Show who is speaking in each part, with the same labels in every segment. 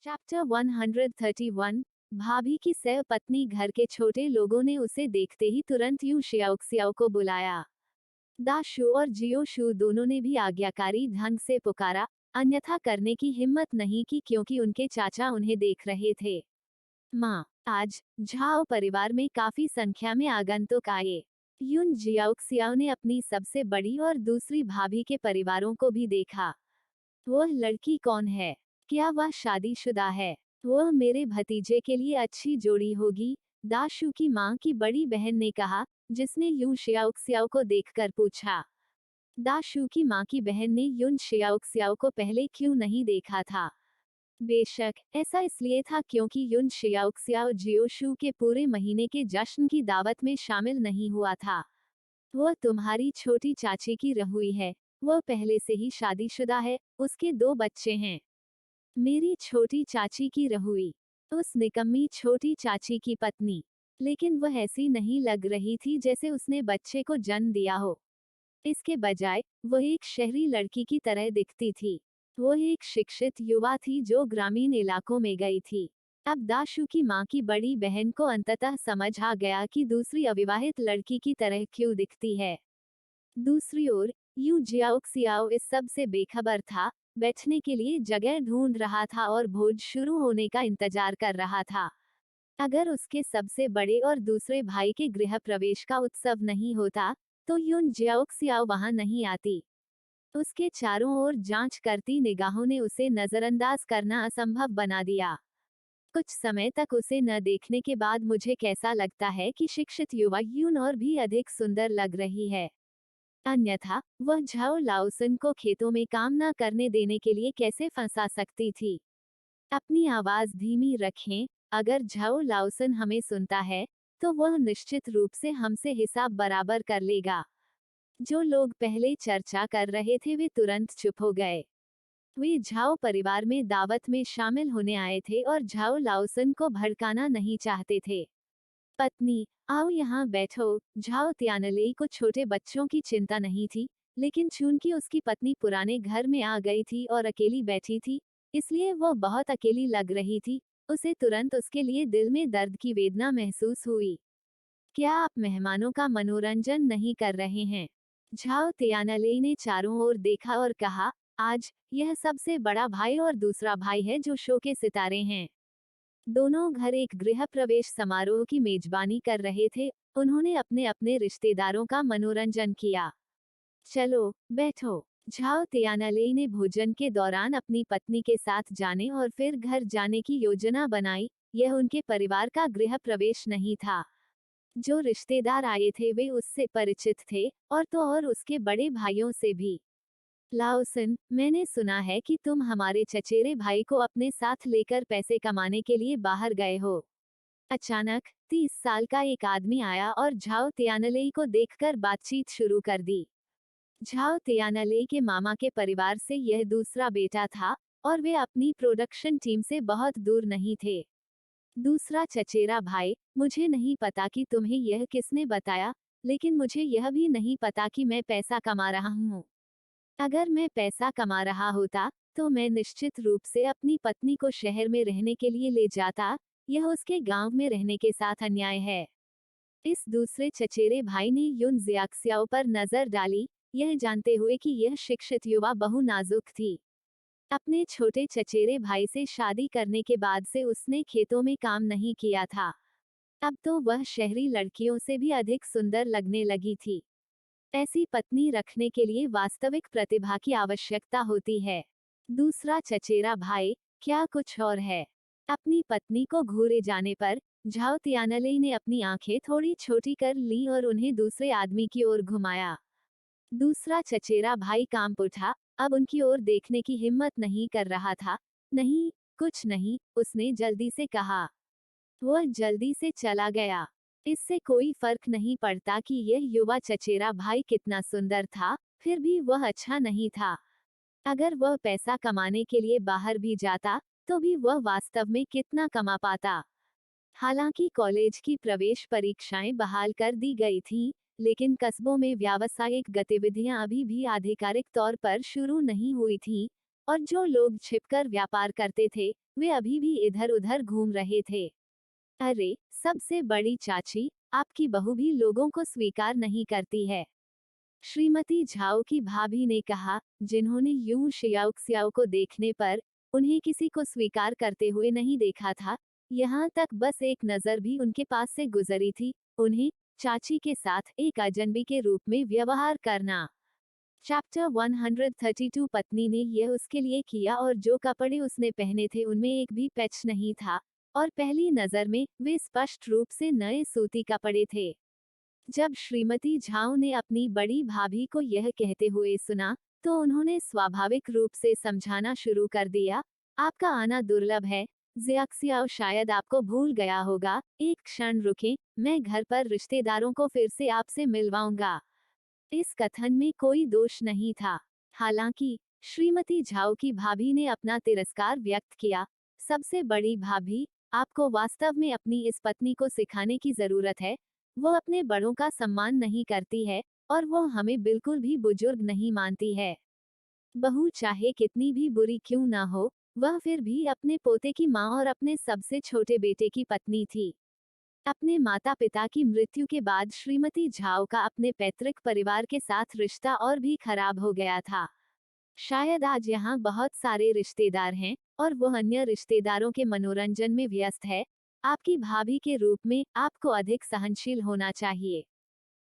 Speaker 1: Chapter 131। भाभी की सह पत्नी। घर के छोटे लोगों ने उसे देखते ही तुरंत यू शियाओक्सियाओ को बुलाया। दाशु और जियोशु दोनों ने भी आज्ञाकारी ढंग से पुकारा, अन्यथा करने की हिम्मत नहीं की क्योंकि उनके चाचा उन्हें देख रहे थे। माँ, आज झाओ परिवार में काफी संख्या में आगंतुक आए। युन जियाओक्सियाओ ने अपनी सबसे बड़ी और दूसरी भाभी के परिवारों को भी देखा। वह लड़की कौन है? क्या वह शादीशुदा है? वह मेरे भतीजे के लिए अच्छी जोड़ी होगी, दाशु की मां की बड़ी बहन ने कहा, जिसने युन शियाओक्सियाओ को देखकर पूछा। दाशु की मां की बहन ने युन शियाओक्सियाओ को पहले क्यों नहीं देखा था? बेशक, ऐसा इसलिए था क्योंकि युन शियाओक्सियाओ जियोशु के पूरे महीने के जश्न की दावत में शामिल नहीं हुआ था। वह तुम्हारी छोटी चाची की रहुई है। वह पहले से ही शादीशुदा है, उसके 2 बच्चे हैं। मेरी छोटी चाची की रहुई, उस निकम्मी छोटी चाची की पत्नी। लेकिन वह ऐसी नहीं लग रही थी जैसे उसने बच्चे को जन्म दिया हो। इसके बजाय वह एक शहरी लड़की की तरह दिखती थी। वह एक शिक्षित युवा थी जो ग्रामीण इलाकों में गई थी। अब दाशु की मां की बड़ी बहन को अंततः समझ आ गया कि दूसरी अविवाहित लड़की की तरह क्यों दिखती है। दूसरी ओर यू जियाओक्सियाओ इस सब से बेखबर था, बैठने के लिए जगह ढूंढ रहा था और भोज शुरू होने का इंतजार कर रहा था। अगर उसके सबसे बड़े और दूसरे भाई के गृह प्रवेश का उत्सव नहीं होता, तो युन जियाओक्सियाओ वहां नहीं आती। उसके चारों ओर जांच करती निगाहों ने उसे नजरअंदाज करना असंभव बना दिया। कुछ समय तक उसे न देखने के बाद मुझे कैसा लगता है कि शिक्षित युवा यून और भी अधिक सुंदर लग रही है। अन्यथा वह झाओ लाओसन को खेतों में काम न करने देने के लिए कैसे फंसा सकती थी? अपनी आवाज धीमी रखें। अगर झाओ लाओसन हमें सुनता है, तो वह निश्चित रूप से हमसे हिसाब बराबर कर लेगा। जो लोग पहले चर्चा कर रहे थे वे तुरंत चुप हो गए। वे झाओ परिवार में दावत में शामिल होने आए थे और झाओ लाओसन को भड़काना नहीं चाहते थे। पत्नी, आओ यहाँ बैठो। झाओ त्यानलेई को छोटे बच्चों की चिंता नहीं थी, लेकिन चूंकि उसकी पत्नी पुराने घर में आ गई थी और अकेली बैठी थी, इसलिए वह बहुत अकेली लग रही थी। उसे तुरंत उसके लिए दिल में दर्द की वेदना महसूस हुई। क्या आप मेहमानों का मनोरंजन नहीं कर रहे हैं? झाओ त्यानलेई ने चारों ओर देखा और कहा, आज यह सबसे बड़ा भाई और दूसरा भाई है जो शो के सितारे हैं। दोनों घर एक गृह प्रवेश समारोह की मेजबानी कर रहे थे। उन्होंने अपने अपने रिश्तेदारों का मनोरंजन किया। चलो बैठो। झाओ त्यानालेई ने भोजन के दौरान अपनी पत्नी के साथ जाने और फिर घर जाने की योजना बनाई। यह उनके परिवार का गृह प्रवेश नहीं था। जो रिश्तेदार आए थे वे उससे परिचित थे, और तो और उसके बड़े भाइयों से भी। लाओसन, मैंने सुना है कि तुम हमारे चचेरे भाई को अपने साथ लेकर पैसे कमाने के लिए बाहर गए हो। अचानक 30 साल का एक आदमी आया और झाओ त्यानलेई को देखकर बातचीत शुरू कर दी। झाओ त्यानलेई के मामा के परिवार से यह दूसरा बेटा था, और वे अपनी प्रोडक्शन टीम से बहुत दूर नहीं थे। दूसरा चचेरा भाई, मुझे नहीं पता कि तुम्हें यह किसने बताया, लेकिन मुझे यह भी नहीं पता कि मैं पैसा कमा रहा हूँ। अगर मैं पैसा कमा रहा होता, तो मैं निश्चित रूप से अपनी पत्नी को शहर में रहने के लिए ले जाता। यह उसके गांव में रहने के साथ अन्याय है। इस दूसरे चचेरे भाई ने युन जियाक्सियाओ पर नजर डाली, यह जानते हुए कि यह शिक्षित युवा बहु नाजुक थी। अपने छोटे चचेरे भाई से शादी करने के बाद से उसने खेतों में काम नहीं किया था। अब तो वह शहरी लड़कियों से भी अधिक सुंदर लगने लगी थी। ऐसी पत्नी रखने के लिए वास्तविक प्रतिभा की आवश्यकता होती है। दूसरा चचेरा भाई, क्या कुछ और है? अपनी पत्नी को घूरे जाने पर झाओ त्यानलेई ने अपनी आंखें थोड़ी छोटी कर ली और उन्हें दूसरे आदमी की ओर घुमाया। दूसरा चचेरा भाई कांप उठा। अब उनकी ओर देखने की हिम्मत नहीं कर रहा था। नहीं, कुछ नहीं, उसने जल्दी से कहा। वह जल्दी से चला गया। इससे कोई फर्क नहीं पड़ता कि यह युवा चचेरा भाई कितना सुंदर था, फिर भी वह अच्छा नहीं था। अगर वह पैसा कमाने के लिए बाहर भी जाता, तो भी वह वास्तव में कितना कमा पाता। हालांकि कॉलेज की प्रवेश परीक्षाएं बहाल कर दी गई थीं, लेकिन कस्बों में व्यावसायिक गतिविधियां अभी भी आधिकारिक तौर पर शुरू नहीं हुई थीं। और जो लोग छिपकर व्यापार करते थे वे अभी भी इधर उधर घूम रहे थे। अरे, सबसे बड़ी चाची, आपकी बहू भी लोगों को स्वीकार नहीं करती है, श्रीमती झाओ की भाभी ने कहा, जिन्होंने यूं शियाओ को देखने पर उन्हें किसी को स्वीकार करते हुए नहीं देखा था, यहाँ तक बस एक नजर भी उनके पास से गुजरी थी, उन्हें चाची के साथ एक अजनबी के रूप में व्यवहार करना। चैप्टर 132 पत्नी ने यह उसके लिए किया और जो कपड़े उसने पहने थे उनमें एक भी पैच नहीं था, और पहली नजर में वे स्पष्ट रूप से नए सूती कपड़े थे। जब श्रीमती झाओ ने अपनी बड़ी भाभी को यह कहते हुए सुना, तो उन्होंने स्वाभाविक रूप से समझाना शुरू कर दिया, आपका आना दुर्लभ है, ज़ियाक्सियाओ शायद आपको भूल गया होगा, एक क्षण रुकें, मैं घर पर रिश्तेदारों को फिर से आपसे मिलवाऊंगा। इस कथन में कोई दोष नहीं था। हालांकि श्रीमती झाओ की भाभी ने अपना तिरस्कार व्यक्त किया, सबसे बड़ी भाभी, आपको वास्तव में अपनी इस पत्नी को सिखाने की जरूरत है, वो अपने बड़ों का सम्मान नहीं करती है और वो हमें बिल्कुल भी बुजुर्ग नहीं मानती है। बहू चाहे कितनी भी बुरी क्यों ना हो, वह फिर भी अपने पोते की माँ और अपने सबसे छोटे बेटे की पत्नी थी। अपने माता पिता की मृत्यु के बाद श्रीमती झाओ का अपने पैतृक परिवार के साथ रिश्ता और भी खराब हो गया था। शायद आज यहाँ बहुत सारे रिश्तेदार हैं और वो अन्य रिश्तेदारों के मनोरंजन में व्यस्त है। आपकी भाभी के रूप में आपको अधिक सहनशील होना चाहिए।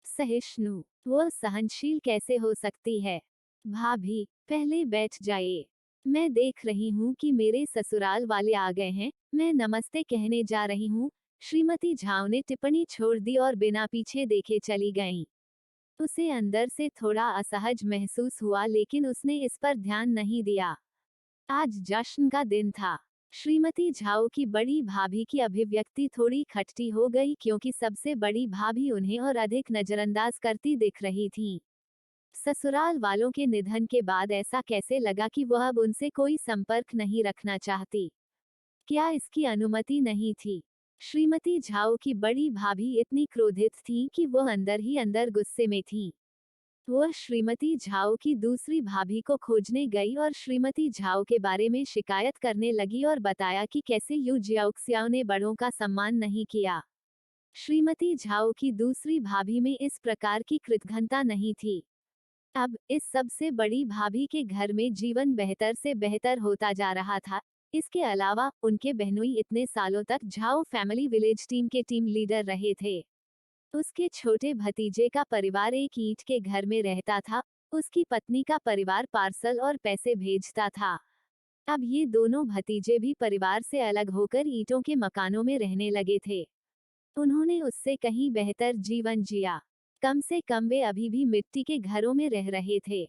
Speaker 1: सहिष्णु, वो सहनशील कैसे हो सकती है? भाभी, पहले बैठ जाइए। मैं देख रही हूँ कि मेरे ससुराल वाले आ गए हैं, मैं नमस्ते कहने जा रही हूँ, श्रीमती झाओ ने टिप्पणी छोड़ दी और बिना पीछे देखे चली गईं। उसे अंदर से थोड़ा असहज महसूस हुआ लेकिन उसने इस पर ध्यान नहीं दिया। आज जश्न का दिन था। श्रीमती झाओ की बड़ी भाभी की अभिव्यक्ति थोड़ी खटती हो गई क्योंकि सबसे बड़ी भाभी उन्हें और अधिक नजरअंदाज करती दिख रही थी। ससुराल वालों के निधन के बाद ऐसा कैसे लगा कि वह अब उनसे कोई संपर्क नहीं रखना चाहती? क्या इसकी अनुमति नहीं थी? श्रीमती झाओ की बड़ी भाभी इतनी क्रोधित थी कि वह अंदर ही अंदर गुस्से में थी। वह श्रीमती झाओ की दूसरी भाभी को खोजने गई और श्रीमती झाओ के बारे में शिकायत करने लगी और बताया कि कैसे यू जियाओक्सियाओ ने बड़ों का सम्मान नहीं किया। श्रीमती झाओ की दूसरी भाभी में इस प्रकार की कृतघ्नता नहीं थी। अब इस सबसे बड़ी भाभी के घर में जीवन बेहतर से बेहतर होता जा रहा था। इसके अलावा उनके बहनोई इतने सालों तक झाओ फैमिली विलेज टीम के टीम लीडर रहे थे। उसके छोटे भतीजे का परिवार एक ईंट के घर में रहता था, उसकी पत्नी का परिवार पार्सल और पैसे भेजता था। अब ये दोनों भतीजे भी परिवार से अलग होकर ईंटों के मकानों में रहने लगे थे। उन्होंने उससे कहीं बेहतर जीवन जिया। कम से कम वे अभी भी मिट्टी के घरों में रह रहे थे।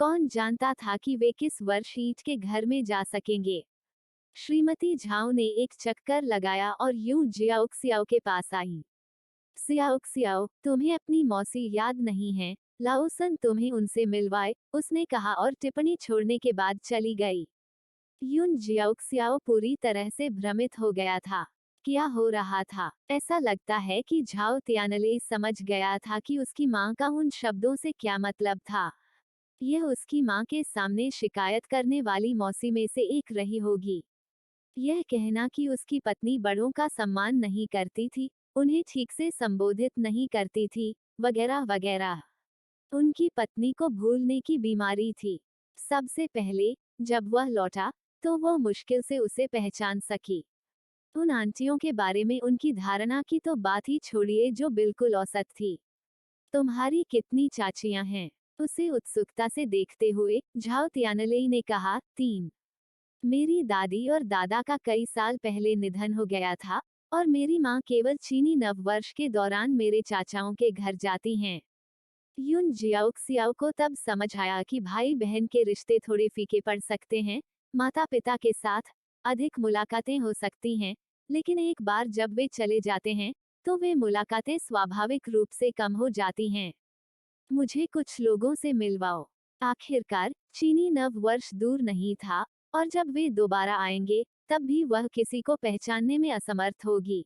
Speaker 1: कौन जानता था कि वे किस वर्ष ईंट के घर में जा सकेंगे। श्रीमती झाओ ने एक चक्कर लगाया और यूं जियाओक्सियाओ के पास आई। सियाओक्सियाओ, तुम्हें अपनी मौसी याद नहीं है? लाओसन तुम्हें उनसे मिलवाए, उसने कहा और टिप्पणी छोड़ने के बाद चली गई। यून जियाओक्सियाओ पूरी तरह से भ्रमित हो गया था। क्या हो रहा था? ऐसा लगता है कि झाओ तियानले समझ गया था कि उसकी माँ का उन शब्दों से क्या मतलब था। यह उसकी माँ के सामने शिकायत करने वाली मौसी में से एक रही होगी। यह कहना कि उसकी पत्नी बड़ों का सम्मान नहीं करती थी, उन्हें ठीक से संबोधित नहीं करती थी, वगैरह वगैरह। उनकी पत्नी को भूलने की बीमारी थी। सबसे पहले जब वह लौटा तो वह मुश्किल से उसे पहचान सकी। उन आंटियों के बारे में उनकी धारणा की तो बात ही छोड़िए जो बिल्कुल औसत थी। तुम्हारी कितनी चाचियां हैं? उसे उत्सुकता से देखते हुए झाओ तियानले ने कहा, 3। मेरी दादी और दादा का कई साल पहले निधन हो गया था और मेरी माँ केवल चीनी नववर्ष के दौरान मेरे चाचाओं के घर जाती हैं। यून जियाओक्सियाओ को तब समझ आया कि भाई बहन के रिश्ते थोड़े फीके पड़ सकते हैं, माता पिता के साथ अधिक मुलाकातें हो सकती हैं, लेकिन एक बार जब वे चले जाते हैं तो वे मुलाकातें स्वाभाविक रूप से कम हो जाती हैं। मुझे कुछ लोगों से मिलवाओ। आखिरकार चीनी नव वर्ष दूर नहीं था और जब वे दोबारा आएंगे तब भी वह किसी को पहचानने में असमर्थ होगी।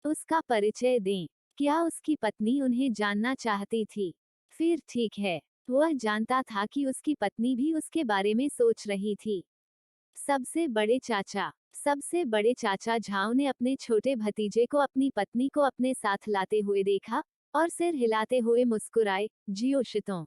Speaker 1: उसका परिचय दें। क्या उसकी पत्नी उन्हें जानना चाहती थी? फिर ठीक है, वह जानता था कि उसकी पत्नी भी उसके बारे में सोच रही थी। सबसे बड़े चाचा झाओ ने अपने छोटे भतीजे को अपनी पत्नी को अपने साथ लाते हुए देखा और सिर हिलाते हुए मुस्कुराए। जियो शितों।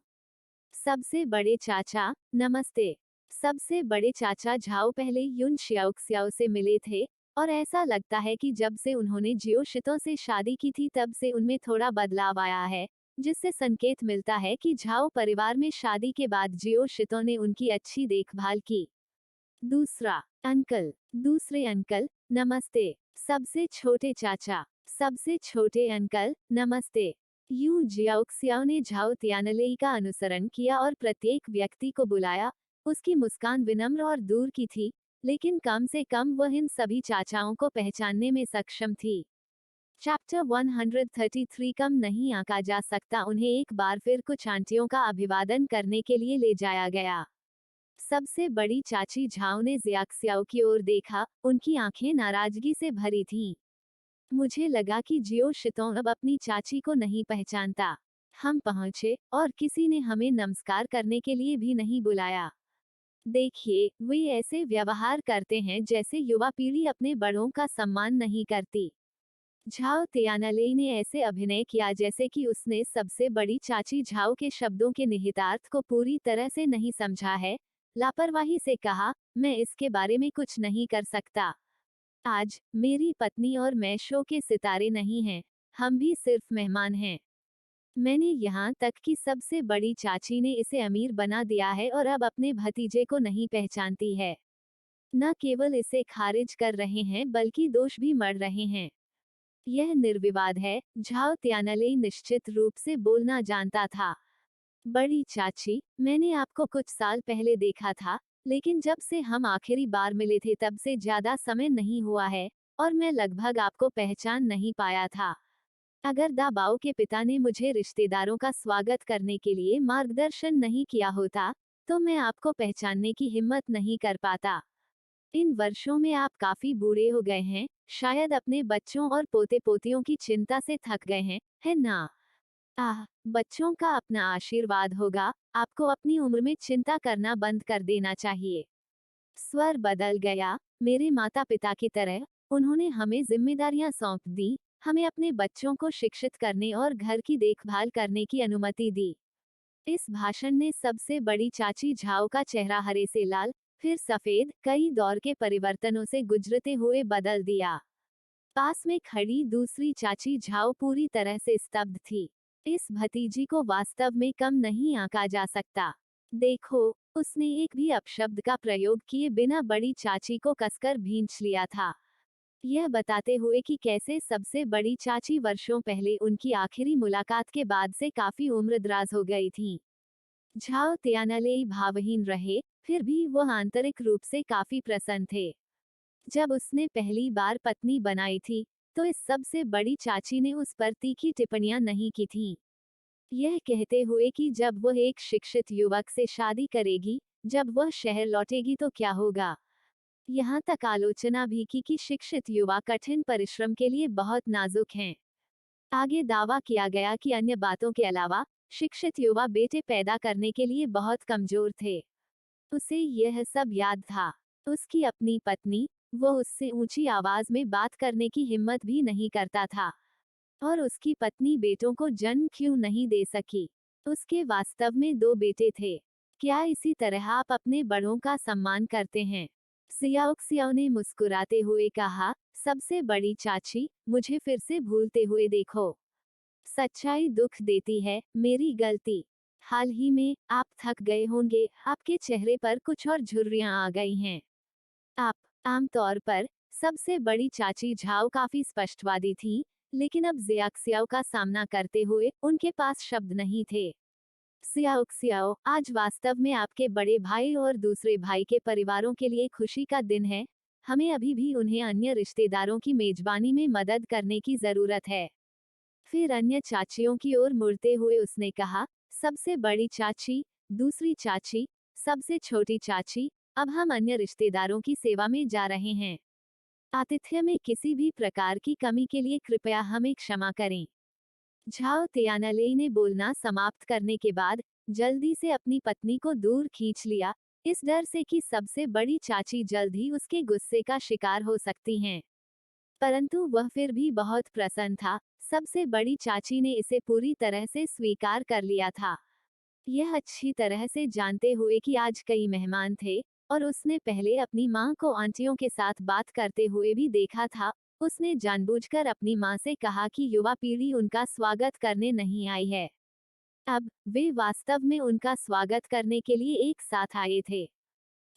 Speaker 1: सबसे बड़े चाचा, नमस्ते। सबसे बड़े चाचा झाओ पहले युन शियाओक्सियाओ से मिले थे और ऐसा लगता है कि जब से उन्होंने जियो शितों से शादी की थी तब से उनमें थोड़ा बदलाव आया है, जिससे संकेत मिलता है कि झाओ परिवार में शादी के बाद जियो शितों ने उनकी अच्छी देखभाल की। दूसरे अंकल, नमस्ते। सबसे छोटे अंकल, नमस्ते। यू जियाओक्सियाओ ने झाओ तियानलेई का अनुसरण किया और प्रत्येक व्यक्ति को बुलाया। उसकी मुस्कान विनम्र और दूर की थी, लेकिन कम से कम वह इन सभी चाचाओं को पहचानने में सक्षम थी। चैप्टर 133 कम नहीं आंका जा सकता। उन्हें एक बार फिर कुछ आंटियों का अभिवादन करने के लिए ले जाया गया। सबसे बड़ी चाची झाओ ने जियाक्सियाओ की ओर देखा, उनकी आंखें नाराजगी से भरी थीं। मुझे लगा कि जियो शितों अब अपनी चाची को नहीं पहचानता। हम पहुंचे और किसी ने हमें नमस्कार करने के लिए भी नहीं बुलाया। देखिए, वे ऐसे व्यवहार करते हैं जैसे युवा पीढ़ी अपने बड़ों का सम्मान नहीं करती। झाओ तियानलेई ने ऐसे अभिनय किया जैसे कि उसने सबसे बड़ी चाची झाओ के शब्दों के निहितार्थ को पूरी तरह से नहीं समझा है। लापरवाही से कहा, मैं इसके बारे में कुछ नहीं कर सकता। आज मेरी पत्नी और मैं शो के सितारे नहीं हैं, हम भी सिर्फ मेहमान हैं। मैंने यहाँ तक कि सबसे बड़ी चाची ने इसे अमीर बना दिया है और अब अपने भतीजे को नहीं पहचानती है। न केवल इसे खारिज कर रहे हैं बल्कि दोष भी मढ़ रहे हैं। यह निर्विवाद है। झाओ तियानलेई निश्चित रूप से बोलना जानता था। बड़ी चाची, मैंने आपको कुछ साल पहले देखा था, लेकिन जब से हम आखिरी बार मिले थे तब से ज्यादा समय नहीं हुआ है और मैं लगभग आपको पहचान नहीं पाया था। अगर दाबाओ के पिता ने मुझे रिश्तेदारों का स्वागत करने के लिए मार्गदर्शन नहीं किया होता, तो मैं आपको पहचानने की हिम्मत नहीं कर पाता। इन वर्षों में आप काफी बूढ़े हो गए हैं, शायद अपने बच्चों और पोते पोतियों की चिंता से थक गए हैं, है ना? बच्चों का अपना आशीर्वाद होगा, आपको अपनी उम्र में चिंता करना बंद कर देना चाहिए। स्वर बदल गया। मेरे माता पिता की तरह, उन्होंने हमें जिम्मेदारियां सौंप दी, हमें अपने बच्चों को शिक्षित करने और घर की देखभाल करने की अनुमति दी। इस भाषण ने सबसे बड़ी चाची झाओ का चेहरा हरे से लाल, फिर सफेद, कई दौर के परिवर्तनों से गुजरते हुए बदल दिया। पास में खड़ी दूसरी चाची झाओ पूरी तरह से स्तब्ध थी। इस भतीजी को वास्तव में कम नहीं आंका जा सकता। देखो, उसने एक भी अपशब्द का प्रयोग किए बिना बड़ी चाची को कसकर भींच लिया था, यह बताते हुए कि कैसे सबसे बड़ी चाची वर्षों पहले उनकी आखिरी मुलाकात के बाद से काफी उम्रदराज हो गई थीं। झाओ तियानलेई भावहीन रहे, फिर भी वह आंतरिक रूप से काफी प्रसन्न थे। जब उसने पहली बार पत्नी बनाई थी, तो इस सबसे बड़ी चाची ने उस पर तीखी टिप्पणियां नहीं की थीं। यह कहते हुए कि जब वह एक शिक्षित युवक से शादी करेगी, जब वह शहर लौटेगी तो क्या होगा। यहाँ तक आलोचना भी की कि शिक्षित युवा कठिन परिश्रम के लिए बहुत नाजुक हैं। आगे दावा किया गया कि अन्य बातों के अलावा, शिक्षित युवा बेटे पैदा करने के लिए बहुत कमजोर थे। उसे यह सब याद था। उसकी अपनी पत्नी, वो उससे ऊंची आवाज में बात करने की हिम्मत भी नहीं करता था। और उसकी पत्नी बेटों को जन्म क्यों नहीं दे सकी? उसके वास्तव में 2 बेटे थे। क्या इसी तरह आप अपने बड़ों का सम्मान करते हैं? सियाओक्सियाओ ने मुस्कुराते हुए कहा, सबसे बड़ी चाची, मुझे फिर से भूलते हुए देखो। सच्चाई दुख देती है, मेरी गलती। हाल ही में, आप थक गए होंगे, आपके चेहरे पर कुछ और झुर्रियां आ गई हैं। आप, आमतौर पर, सबसे बड़ी चाची झाओ काफी स्पष्टवादी थी, लेकिन अब जियाक्सियाओ का सामना करते हुए, उनके पास शब्द नहीं थे। सियाओक्सियाओ, आज वास्तव में आपके बड़े भाई और दूसरे भाई के परिवारों के लिए खुशी का दिन है। हमें अभी भी उन्हें अन्य रिश्तेदारों की मेजबानी में मदद करने की जरूरत है। फिर अन्य चाचियों की ओर मुड़ते हुए उसने कहा, सबसे बड़ी चाची, दूसरी चाची, सबसे छोटी चाची, अब हम अन्य रिश्तेदारों की सेवा में जा रहे हैं। आतिथ्य में किसी भी प्रकार की कमी के लिए कृपया हमें क्षमा करें। झाओ तियानलेई ने बोलना समाप्त करने के बाद, जल्दी से अपनी पत्नी को दूर खींच लिया, इस डर से कि सबसे बड़ी चाची जल्द ही उसके गुस्से का शिकार हो सकती हैं। परंतु वह फिर भी बहुत प्रसन्न था। सबसे बड़ी चाची ने इसे पूरी तरह से स्वीकार कर लिया था। यह अच्छी तरह से जानते हुए कि आज कई मेहमान थे और उसने पहले अपनी मां को आंटियों के साथ बात करते हुए भी देखा था, उसने जानबूझकर अपनी मां से कहा कि युवा पीढ़ी उनका स्वागत करने नहीं आई है। अब वे वास्तव में उनका स्वागत करने के लिए एक साथ आए थे।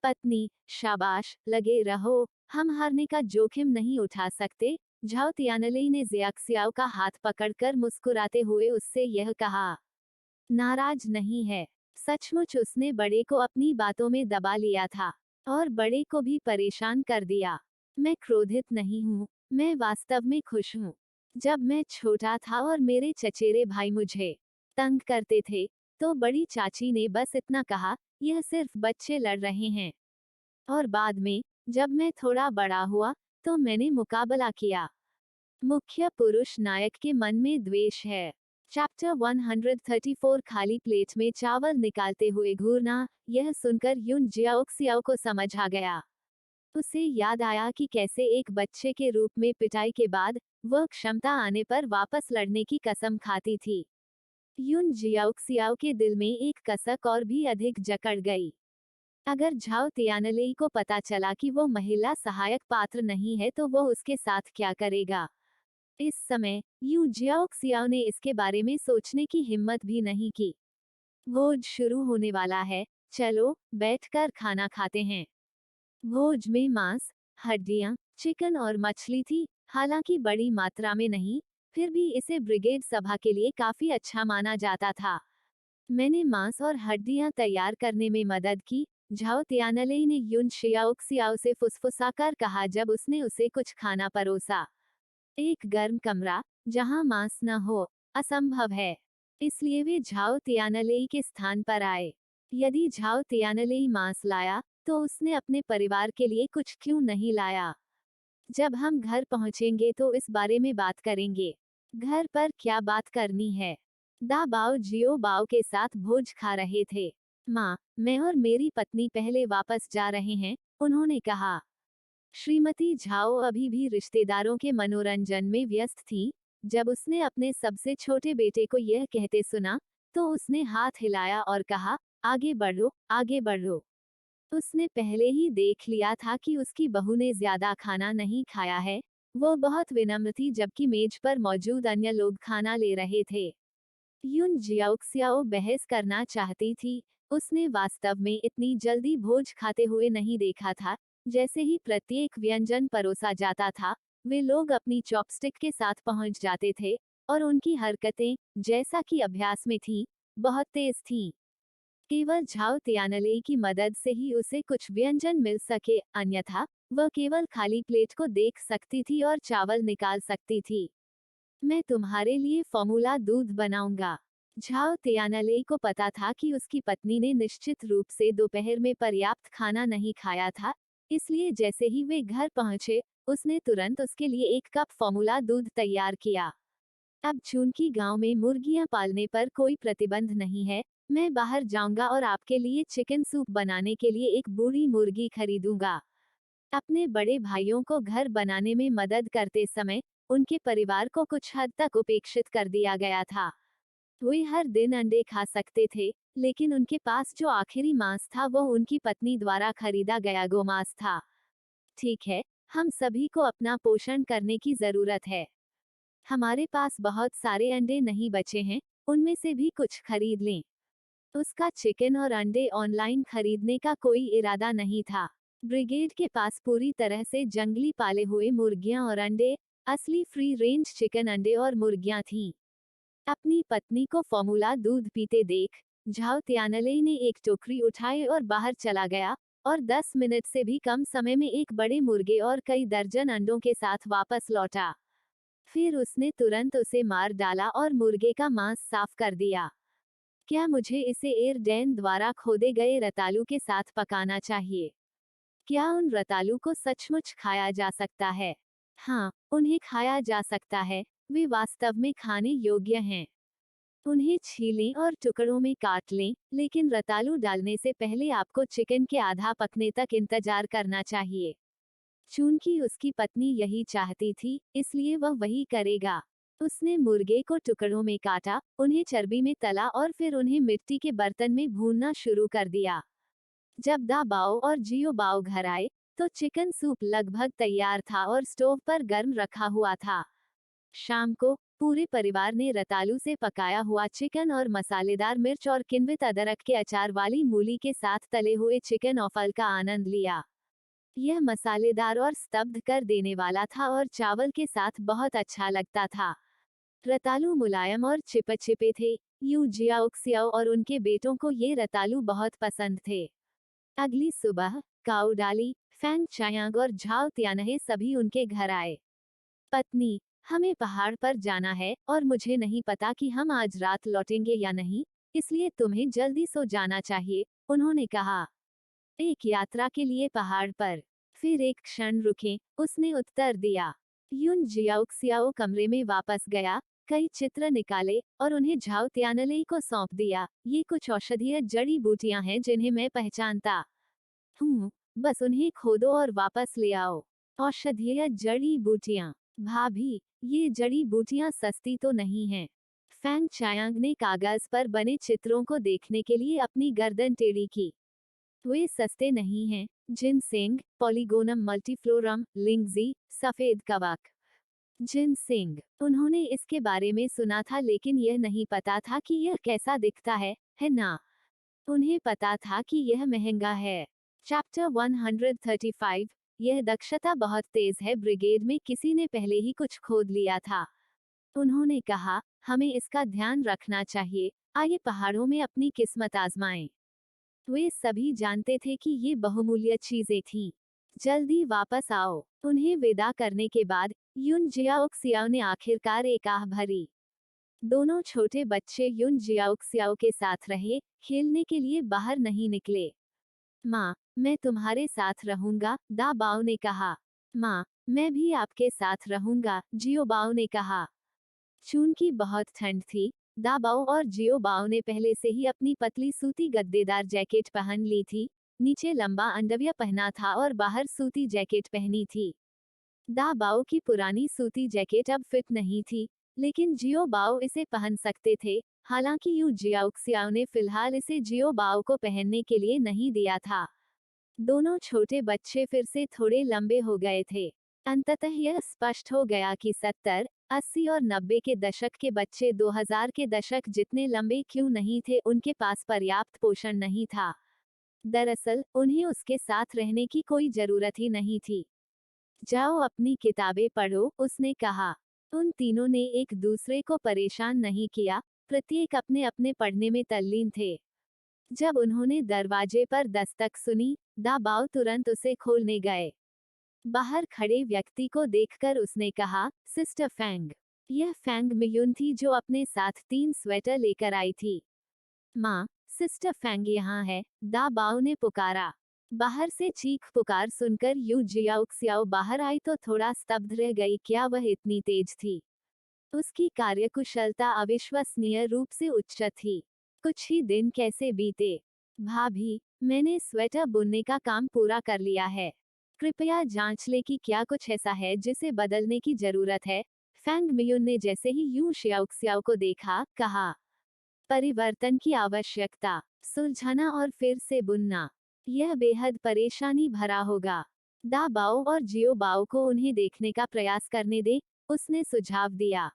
Speaker 1: पत्नी, शाबाश, लगे रहो, हम हारने का जोखिम नहीं उठा सकते। झाओ तियानली ने जियाक्सियाओ का हाथ पकड़कर मुस्कुराते हुए उससे यह कहा। नाराज नहीं है। सचमुच उसने बड़े को अपनी बातों में दबा लिया था और बड़े को भी परेशान कर दिया। मैं क्रोधित नहीं हूँ, मैं वास्तव में खुश हूँ। जब मैं छोटा था और मेरे चचेरे भाई मुझे तंग करते थे, तो बड़ी चाची ने बस इतना कहा, यह सिर्फ बच्चे लड़ रहे हैं। और बाद में, जब मैं थोड़ा बड़ा हुआ, तो मैंने मुकाबला किया। मुख्य पुरुष नायक के मन में द्वेष है। चैप्टर 134 खाली प्लेट में चावल निकालते हुए घूरना। यह सुनकर युन जियाओक्सियाओ को समझ आ गया। उसे याद आया कि कैसे एक बच्चे के रूप में पिटाई के बाद वह क्षमता आने पर वापस लड़ने की कसम खाती थी। युन जियाओक्सियाओ के दिल में एक कसक और भी अधिक जकड़ गई। अगर झाओ तियानलेई को पता चला कि वो महिला सहायक पात्र नहीं है तो वो उसके साथ क्या करेगा। इस समय यू जियाओक्सियाओ ने इसके बारे में सोचने की हिम्मत भी नहीं की। भोज शुरू होने वाला है, चलो बैठकर खाना खाते हैं। भोज में मांस, हड्डियां, चिकन और मछली थी, हालांकि बड़ी मात्रा में नहीं, फिर भी इसे ब्रिगेड सभा के लिए काफी अच्छा माना जाता था। मैंने मांस और हड्डियां तैयार करने में मदद की, झाओ तियानलेई ने युन शियाओक्सियाओ से फुसफुसाकर कहा जब उसने उसे कुछ खाना परोसा। एक गर्म कमरा, जहां मांस न हो, असंभव है। इसलिए वे झाओ तियानलेई के स्थान पर आए। यदि झाओ तियानलेई मांस लाया, तो उसने अपने परिवार के लिए कुछ क्यों नहीं लाया। जब हम घर पहुंचेंगे तो इस बारे में बात करेंगे। घर पर क्या बात करनी है। दा बाओ जियो बाओ के साथ भोज खा रहे थे। माँ, मैं और मेरी पत्नी पहले वापस जा रहे हैं, उन्होंने कहा। श्रीमती झाओ अभी भी रिश्तेदारों के मनोरंजन में व्यस्त थी। जब उसने अपने सबसे छोटे बेटे को यह कहते सुना, तो उसने हाथ हिलाया और कहा, आगे बढ़ो, आगे बढ़ो। उसने पहले ही देख लिया था कि उसकी बहू ने ज्यादा खाना नहीं खाया है। वो बहुत विनम्र थी जबकि मेज पर मौजूद अन्य लोग खाना ले रहे थे। युन जियाओक्सियाओ बहस करना चाहती थी। उसने वास्तव में इतनी जल्दी भोज खाते हुए नहीं देखा था। जैसे ही प्रत्येक व्यंजन परोसा जाता था, वे लोग अपनी चॉपस्टिक के साथ पहुंच जाते थे और उनकी हरकतें, जैसा कि अभ्यास में थीं, बहुत तेज थीं। केवल झाओ तियानलेई की मदद से ही उसे कुछ व्यंजन मिल सके, अन्यथा वह केवल खाली प्लेट को देख सकती थी और चावल निकाल सकती थी। मैं तुम्हारे लिए फॉर्मूला दूध बनाऊंगा। झाओ तियानलेई को पता था कि उसकी पत्नी ने निश्चित रूप से दोपहर में पर्याप्त खाना नहीं खाया था, इसलिए जैसे ही वे घर पहुंचे, उसने तुरंत उसके लिए एक कप फॉर्मूला दूध तैयार किया। अब चूंकि गांव में मुर्गियां पालने पर कोई प्रतिबंध नहीं है, मैं बाहर जाऊंगा और आपके लिए चिकन सूप बनाने के लिए एक बूढ़ी मुर्गी खरीदूंगा। अपने बड़े भाइयों को घर बनाने में मदद करते समय उनके परिवार को कुछ हद तक उपेक्षित कर दिया गया था। वे हर दिन अंडे खा सकते थे, लेकिन उनके पास जो आखिरी मांस था वो उनकी पत्नी द्वारा खरीदा गया गोमांस था। ठीक है, हम सभी को अपना पोषण करने की जरूरत है। हमारे पास बहुत सारे अंडे नहीं बचे हैं, उनमें से भी कुछ खरीद लें। उसका चिकन और अंडे ऑनलाइन खरीदने का कोई इरादा नहीं था। ब्रिगेड के पास पूरी तरह से जंगली पाले हुए मुर्गियां और अंडे, असली फ्री रेंज चिकन अंडे और मुर्गियां थीं। अपनी पत्नी को फॉर्मूला दूध पीते देख, झाओ तियानलेई ने एक टोकरी उठाई और बाहर चला गया और 10 मिनट से भी कम समय में एक बड़े मुर्गे और कई दर्जन अंडों के साथ वापस लौटा। फिर उसने तुरंत उसे मार डाला और मुर्गे का मांस साफ कर दिया। क्या मुझे इसे एयरडेन द्वारा खोदे गए रतालू के साथ पकाना चाहिए? क्या उन रतालू को सचमुच खाया जा सकता है? हाँ, उन्हें खाया जा सकता है, वे वास्तव में खाने योग्य हैं। उन्हें छीलें और टुकड़ों में काट लें, लेकिन रतालू डालने से पहले आपको चिकन के आधा पकने तक इंतजार करना चाहिए। चूंकि उसकी पत्नी यही चाहती थी, इसलिए वह वही करेगा। उसने मुर्गे को टुकड़ों में काटा, उन्हें चर्बी में तला और फिर उन्हें मिट्टी के बर्तन में भूनना शुरू कर दिया। जब दा बाओ और जियो बाओ घर आए, तो चिकन सूप लगभग तैयार था और स्टोव पर गर्म रखा हुआ था। शाम को पूरे परिवार ने रतालू से पकाया हुआ चिकन और मसालेदार मिर्च और किण्वित अदरक के अचार वाली मूली के साथ तले हुए चिकन ऑफल का आनंद लिया। यह मसालेदार और स्तब्ध कर देने वाला था और चावल के साथ बहुत अच्छा लगता था। रतालू मुलायम और चिपचिपे थे। यू जियाओक्सियाओ और उनके बेटों को ये रतालू बहुत पसंद थे। अगली सुबह काऊ डाली, फैंग चायांग और झाओ त्यानहे सभी उनके घर आए। पत्नी, हमें पहाड़ पर जाना है और मुझे नहीं पता कि हम आज रात लौटेंगे या नहीं, इसलिए तुम्हें जल्दी सो जाना चाहिए, उन्होंने कहा। एक यात्रा के लिए पहाड़ पर। फिर एक क्षण रुके, उसने उत्तर दिया। युन जियाओक्सियाओ कमरे में वापस गया, कई चित्र निकाले और उन्हें झाओ त्यानले को सौंप दिया। ये कुछ औषधीय जड़ी बूटियां हैं जिन्हें मैं पहचानता हूँ, बस उन्हें खोदो और वापस ले आओ। औषधीय जड़ी बूटियां, भाभी, ये जड़ी बूटियां सस्ती तो नहीं हैं। फैंग चायांग ने कागज पर बने चित्रों को देखने के लिए अपनी गर्दन टेढ़ी की। वे सस्ते नहीं हैं। जिनसेंग, पॉलीगोनम मल्टीफ्लोरम, लिंगजी, सफेद कवक। जिनसेंग, उन्होंने इसके बारे में सुना था लेकिन यह नहीं पता था कि यह कैसा दिखता है ना? उन्हें पता था कि यह महंगा है। चैप्टर 135, यह दक्षता बहुत तेज है। ब्रिगेड में किसी ने पहले ही कुछ खोद लिया था। उन्होंने कहा, हमें इसका ध्यान रखना चाहिए, आइए पहाड़ों में अपनी किस्मत आजमाएं। वे सभी जानते थे कि ये बहुमूल्य चीजें थीं। जल्दी वापस आओ। उन्हें विदा करने के बाद युन जियाओक्सियाओ ने आखिरकार एक आह भरी। दोनों छोटे बच्चे युन जियाओक्सियाओ के साथ रहे, खेलने के लिए बाहर नहीं निकले। माँ, मैं तुम्हारे साथ रहूंगा, दा बाओ ने कहा। माँ, मैं भी आपके साथ रहूंगा, जियो बाओ ने कहा। चूंकि बहुत ठंड थी, दा बाओ और जियो बाओ ने पहले से ही अपनी पतली सूती गद्देदार जैकेट पहन ली थी। नीचे लंबा अंडरवियर पहना था और बाहर सूती जैकेट पहनी थी। दा बाओ की पुरानी सूती जैकेट अब फिट नहीं थी, लेकिन जियो बाओ इसे पहन सकते थे। हालांकि यू जियाओक्सियाओ ने फिलहाल इसे जियो बाओ को पहनने के लिए नहीं दिया था। दोनों छोटे बच्चे फिर से थोड़े लंबे हो गए थे। अंततः यह स्पष्ट हो गया कि 70, 80 और 90 के दशक के बच्चे 2000 के दशक जितने लंबे क्यों नहीं थे, उनके पास पर्याप्त पोषण नहीं था। दरअसल उन्हें उसके साथ रहने की कोई जरूरत ही नहीं थी। जाओ अपनी किताबें पढ़ो, उसने कहा। उन तीनों ने एक दूसरे को परेशान नहीं किया, प्रत्येक अपने अपने पढ़ने में तल्लीन थे। जब उन्होंने दरवाजे पर दस्तक सुनी, दा बाओ तुरंत उसे खोलने गए। बाहर खड़े व्यक्ति को देखकर उसने कहा, सिस्टर फैंग। यह फैंग मियुन थी जो अपने साथ 3 स्वेटर लेकर आई थी। माँ, सिस्टर फैंग यहाँ है, दा बाओ ने पुकारा। बाहर से चीख पुकार सुनकर यू जियाओक्सियाओ बाहर आई तो थोड़ा स्तब्ध रह गई। क्या वह इतनी तेज थी? उसकी कार्यकुशलता अविश्वसनीय रूप से उच्च थी। कुछ ही दिन कैसे बीते? भाभी, मैंने स्वेटर बुनने का काम पूरा कर लिया है। कृपया जांच ले कि क्या कुछ ऐसा है जिसे बदलने की जरूरत है। फैंग मियुन ने जैसे ही यू शियाओक्सियाओ को देखा, कहा। परिवर्तन की आवश्यकता, सुलझाना और फिर से बुनना। यह बेहद परेशानी भरा होगा। दा बाओ और जियो बाओ को उन्हें देखने का प्रयास करने दे, उसने सुझाव दिया।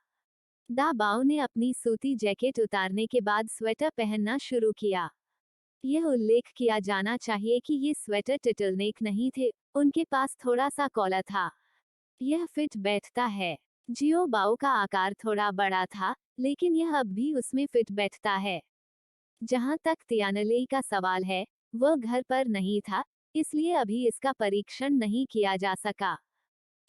Speaker 1: दा बाओ ने अपनी सूती जैकेट उतारने के बाद स्वेटर पहनना शुरू किया। यह उल्लेख किया जाना चाहिए कि ये स्वेटर टिटलनेक नहीं थे, उनके पास थोड़ा सा कॉलर था। यह फिट बैठता है। जियो बाओ का आकार थोड़ा बड़ा था, लेकिन यह अब भी उसमें फिट बैठता है। जहां तक तियानले का सवाल है, वह घर पर नहीं था, इसलिए अभी इसका परीक्षण नहीं किया जा सका।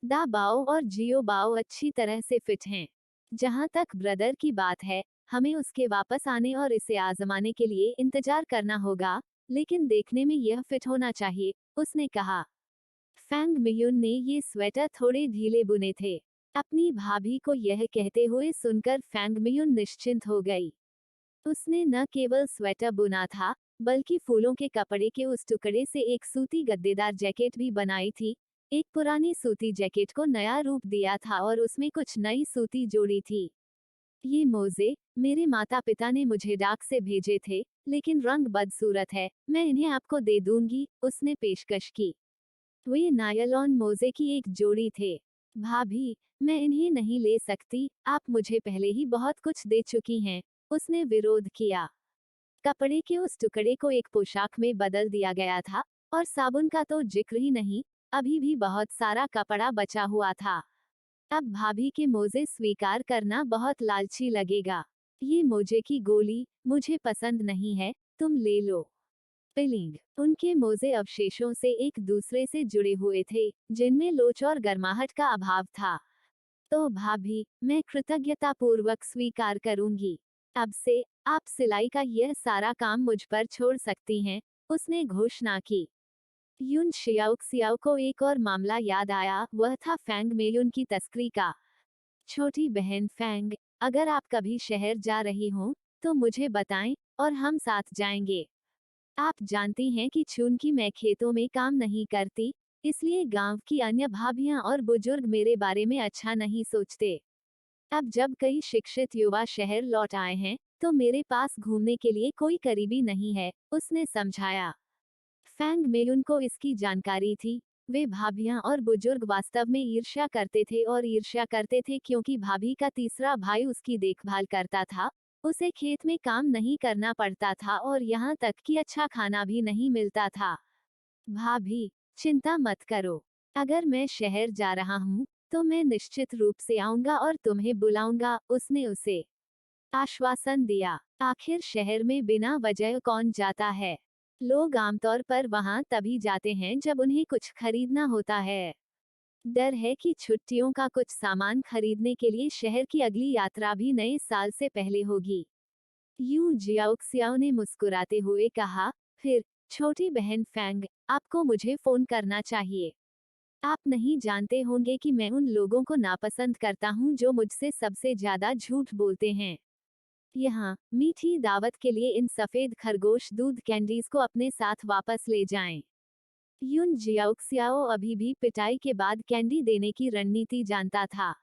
Speaker 1: दा बाओ और जियो बाओ अच्छी तरह से फिट हैं। जहां तक ब्रदर की बात है, हमें उसके वापस आने और इसे आजमाने के लिए इंतजार करना होगा, लेकिन देखने में यह फिट होना चाहिए, उसने कहा। फैंग मियुन ने ये स्वेटर थोड़े ढीले बुने थे। अपनी भाभी को यह कहते हुए सुनकर फैंग मियुन निश्चिंत हो गई। उसने न केवल स्वेटर बुना था, बल्कि फूलों के कपड़े के उस टुकड़े से एक सूती गद्देदार जैकेट भी बनाई थी। एक पुरानी सूती जैकेट को नया रूप दिया था और उसमें कुछ नई सूती जोड़ी थी। ये मोजे मेरे माता पिता ने मुझे डाक से भेजे थे, लेकिन रंग बदसूरत है, मैं इन्हें आपको दे दूंगी, उसने पेशकश की। वे नायलॉन मोजे की एक जोड़ी थे। भाभी, मैं इन्हें नहीं ले सकती, आप मुझे पहले ही बहुत कुछ दे चुकी हैं, उसने विरोध किया। कपड़े के उस टुकड़े को एक पोशाक में बदल दिया गया था, और साबुन का तो जिक्र ही नहीं, अभी भी बहुत सारा कपड़ा बचा हुआ था। अब भाभी के मोजे स्वीकार करना बहुत लालची लगेगा। ये मोजे की गोली मुझे पसंद नहीं है, तुम ले लो। पिलिंग, उनके मोजे अवशेषों से एक दूसरे से जुड़े हुए थे, जिनमें लोच और गर्माहट का अभाव था। तो भाभी, मैं कृतज्ञतापूर्वक स्वीकार करूंगी। अब से आप सिलाई का यह सारा काम मुझ पर छोड़ सकती हैं, उसने घोषणा की। युन शियाओ को एक और मामला याद आया, वह था फैंग मेयुन की तस्करी का। छोटी बहन फैंग, अगर आप कभी शहर जा रही हो, तो मुझे बताएं, और हम साथ जाएंगे। आप जानती हैं कि चूंकि मैं खेतों में काम नहीं करती, इसलिए गांव की अन्य भाभियां और बुजुर्ग मेरे बारे में अच्छा नहीं सोचते। अब जब कई शिक्षित युवा शहर लौट आए हैं, तो मेरे पास घूमने के लिए कोई करीबी नहीं है, उसने समझाया। फैंग मेयुन को इसकी जानकारी थी। वे भाभियां और बुजुर्ग वास्तव में ईर्ष्या करते थे, और ईर्ष्या करते थे क्योंकि भाभी का तीसरा भाई उसकी देखभाल करता था, उसे खेत में काम नहीं करना पड़ता था, और यहाँ तक कि अच्छा खाना भी नहीं मिलता था। भाभी, चिंता मत करो। अगर मैं शहर जा रहा हूँ, तो मैं निश्चित रूप से आऊंगा और तुम्हें बुलाऊंगा, उसने उसे आश्वासन दिया। आखिर शहर में बिना वजह कौन जाता है? लोग आमतौर पर वहां तभी जाते हैं जब उन्हें कुछ खरीदना होता है। डर है कि छुट्टियों का कुछ सामान खरीदने के लिए शहर की अगली यात्रा भी नए साल से पहले होगी। यूं जियाओक्सियाओ ने मुस्कुराते हुए कहा। फिर, छोटी बहन फैंग, आपको मुझे फोन करना चाहिए। आप नहीं जानते होंगे कि मैं उन लोगों को नापसंद करता हूं जो मुझसे सबसे ज्यादा झूठ बोलते हैं। यहाँ मीठी दावत के लिए इन सफेद खरगोश दूध कैंडीज को अपने साथ वापस ले जाएं। युन जियाओक्सियाओ अभी भी पिटाई के बाद कैंडी देने की रणनीति जानता था।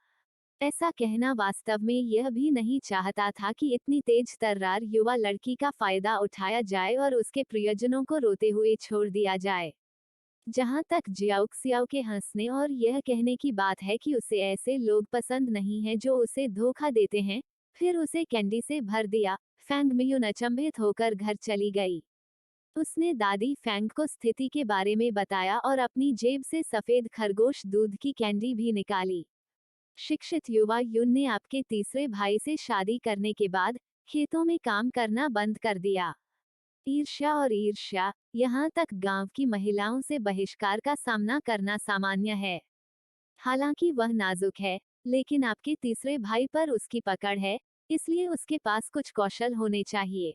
Speaker 1: ऐसा कहना वास्तव में यह भी नहीं चाहता था कि इतनी तेज तर्रार युवा लड़की का फायदा उठाया जाए और उसके प्रियजनों को रोते हुए छोड़ दिया जाए। जहां तक जियाओक्सियाओ के हंसने और यह कहने की बात है कि उसे ऐसे लोग पसंद नहीं हैं जो उसे धोखा देते हैं, फिर उसे कैंडी से भर दिया। फैंग मियुन अचंभित होकर घर चली गई। उसने दादी फैंग को स्थिति के बारे में बताया और अपनी जेब से सफेद खरगोश दूध की कैंडी भी निकाली। शिक्षित युवा युन ने आपके तीसरे भाई से शादी करने के बाद खेतों में काम करना बंद कर दिया। ईर्ष्या और ईर्ष्या, यहाँ तक गांव की महिलाओं से बहिष्कार का सामना करना सामान्य है। हालांकि वह नाजुक है, लेकिन आपके तीसरे भाई पर उसकी पकड़ है, इसलिए उसके पास कुछ कौशल होने चाहिए।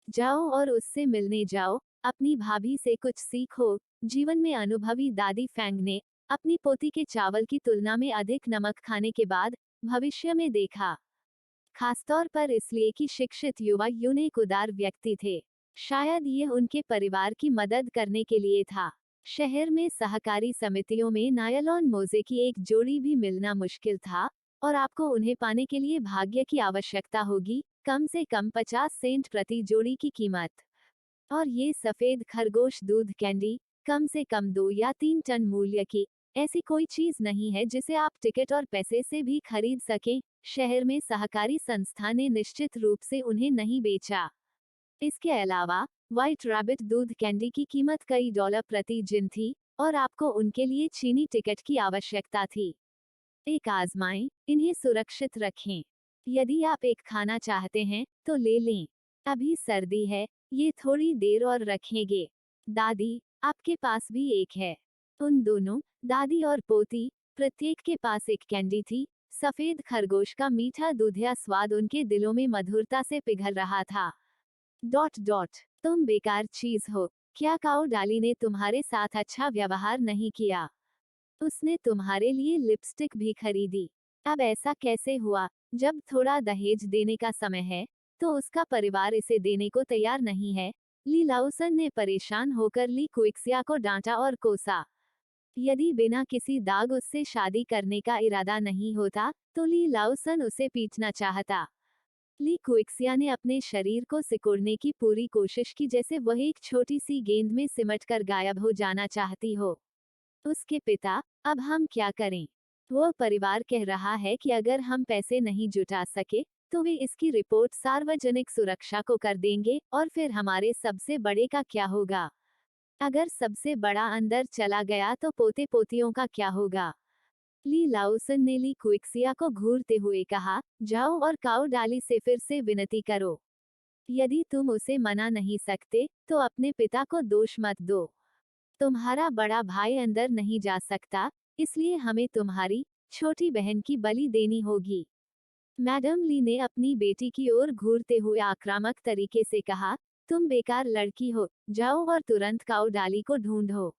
Speaker 1: जाओ और उससे मिलने जाओ, अपनी भाभी से कुछ सीखो। जीवन में अनुभवी दादी फैंग ने अपनी पोती के चावल की तुलना में अधिक नमक खाने के बाद भविष्य में देखा। खासतौर पर इसलिए कि शिक्षित युवा यूं एक उदार व्यक्ति थे। शायद ये उनके परिवार की मदद करने के लिए था। शहर में सहकारी समितियों में नायलॉन मोजे की एक जोड़ी भी मिलना मुश्किल था, और आपको उन्हें पाने के लिए भाग्य की आवश्यकता होगी, कम से कम 50 सेंट प्रति जोड़ी की कीमत। और ये सफेद खरगोश दूध कैंडी, कम से कम 2 या 3 टन मूल्य की, ऐसी कोई चीज नहीं है जिसे आप टिकट और पैसे से भी खरीद सकें। शहर में सहकारी संस्था ने निश्चित रूप से उन्हें नहीं बेचा। इसके अलावा व्हाइट रैबिट दूध कैंडी की कीमत कई डॉलर प्रति जिन थी, और आपको उनके लिए चीनी टिकट की आवश्यकता थी। एक आजमाएं, इन्हें सुरक्षित रखें। यदि आप एक खाना चाहते हैं, तो ले लें। अभी सर्दी है, ये थोड़ी देर और रखेंगे। दादी, आपके पास भी एक है। उन दोनों, दादी और पोती, प्रत्येक के पास एक कैंडी थी। सफेद खरगोश का मीठा दूधिया स्वाद उनके दिलों में मधुरता से पिघल रहा था। डॉट डॉट, तुम बेकार चीज हो। क्या काओ डाली ने तुम्हारे साथ अच्छा व्यवहार नहीं किया? उसने तुम्हारे लिए लिपस्टिक भी खरीदी। अब ऐसा कैसे हुआ, जब थोड़ा दहेज देने का समय है? तो उसका परिवार इसे देने को तैयार नहीं है। ली लाउसन ने परेशान होकर ली कुइक्सिया को डांटा और कोसा। यदि बिना किसी दाग उससे शादी करने का इरादा नहीं होता, तो ली लाउसन उसे पीटना चाहता। ली कुइक्सिया ने अपने शरीर को सिकुड़ने की पूरी कोशिश की, जैसे वह एक छोटी सी गेंद में सिमटकर गायब हो जाना चाहती हो। उसके पिता, अब हम क्या करें? वो परिवार कह रहा है कि अगर हम पैसे नहीं जुटा सके, तो वे इसकी रिपोर्ट सार्वजनिक सुरक्षा को कर देंगे, और फिर हमारे सबसे बड़े का क्या होगा? अगर सबसे बड़ा अंदर चला गया तो पोते पोतियों का क्या होगा? ली लाउसन ने ली कुइक्सिया को घूरते हुए कहा, जाओ और काओ डाली से फिर से विनती करो। यदि तुम उसे मना नहीं सकते, तो अपने पिता को दोष मत दो। तुम्हारा बड़ा भाई अंदर नहीं जा सकता, इसलिए हमें तुम्हारी छोटी बहन की बलि देनी होगी। मैडम ली ने अपनी बेटी की ओर घूरते हुए आक्रामक तरीके से कहा, तुम बेकार लड़की हो, जाओ और तुरंत काओ डाली को ढूंढो।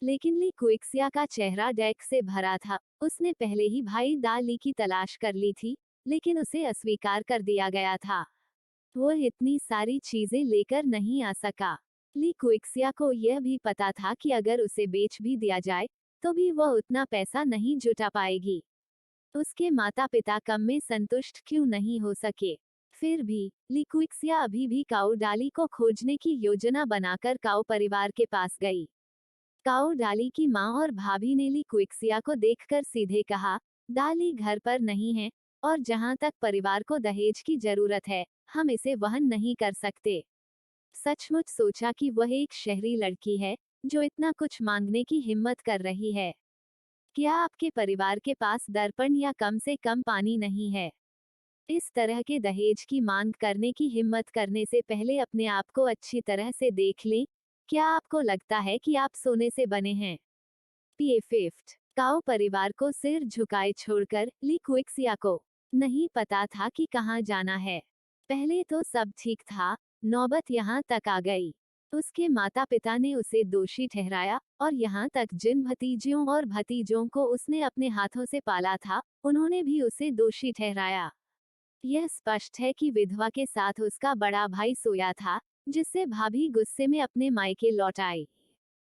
Speaker 1: लेकिन ली कुइक्सिया का चेहरा डैक से भरा था। उसने पहले ही भाई दा ली की तलाश कर ली थी, लेकिन उसे अस्वीकार कर दिया गया था। वो इतनी सारी चीजें लेकर नहीं आ सका। ली कुइक्सिया को यह भी पता था कि अगर उसे बेच भी दिया जाए, तो भी वह उतना पैसा नहीं जुटा पाएगी। उसके माता पिता कम में संतुष्ट क्यों नहीं हो सके? फिर भी ली कुइक्सिया अभी भी काओ डाली को खोजने की योजना बनाकर काओ परिवार के पास गई। काओ डाली की माँ और भाभी ने ली कुइक्सिया को देखकर सीधे कहा, डाली घर पर नहीं है, और जहाँ तक परिवार को दहेज की जरूरत है, हम इसे वहन नहीं कर सकते। सचमुच सोचा कि वह एक शहरी लड़की है, जो इतना कुछ मांगने की हिम्मत कर रही है। क्या आपके परिवार के पास दर्पण या कम से कम पानी नहीं है? इस तरह के दहेज की मांग करने की हिम्मत करने से पहले अपने आप को अच्छी तरह से देख लें। क्या आपको लगता है कि आप सोने से बने हैं? पीए फिफ्थ काओ परिवार को सिर झुकाए छोड़कर ली कुइक्सिया को नहीं पता था कि कहाँ जाना है। पहले तो सब ठीक था, नौबत यहाँ तक आ गई। उसके माता पिता ने उसे दोषी ठहराया, और यहाँ तक जिन भतीजियों और भतीजों को उसने अपने हाथों से पाला था, उन्होंने भी उसे दोषी ठहराया। यह स्पष्ट है कि विधवा के साथ उसका बड़ा भाई सोया था, जिससे भाभी गुस्से में अपने मायके लौट आई।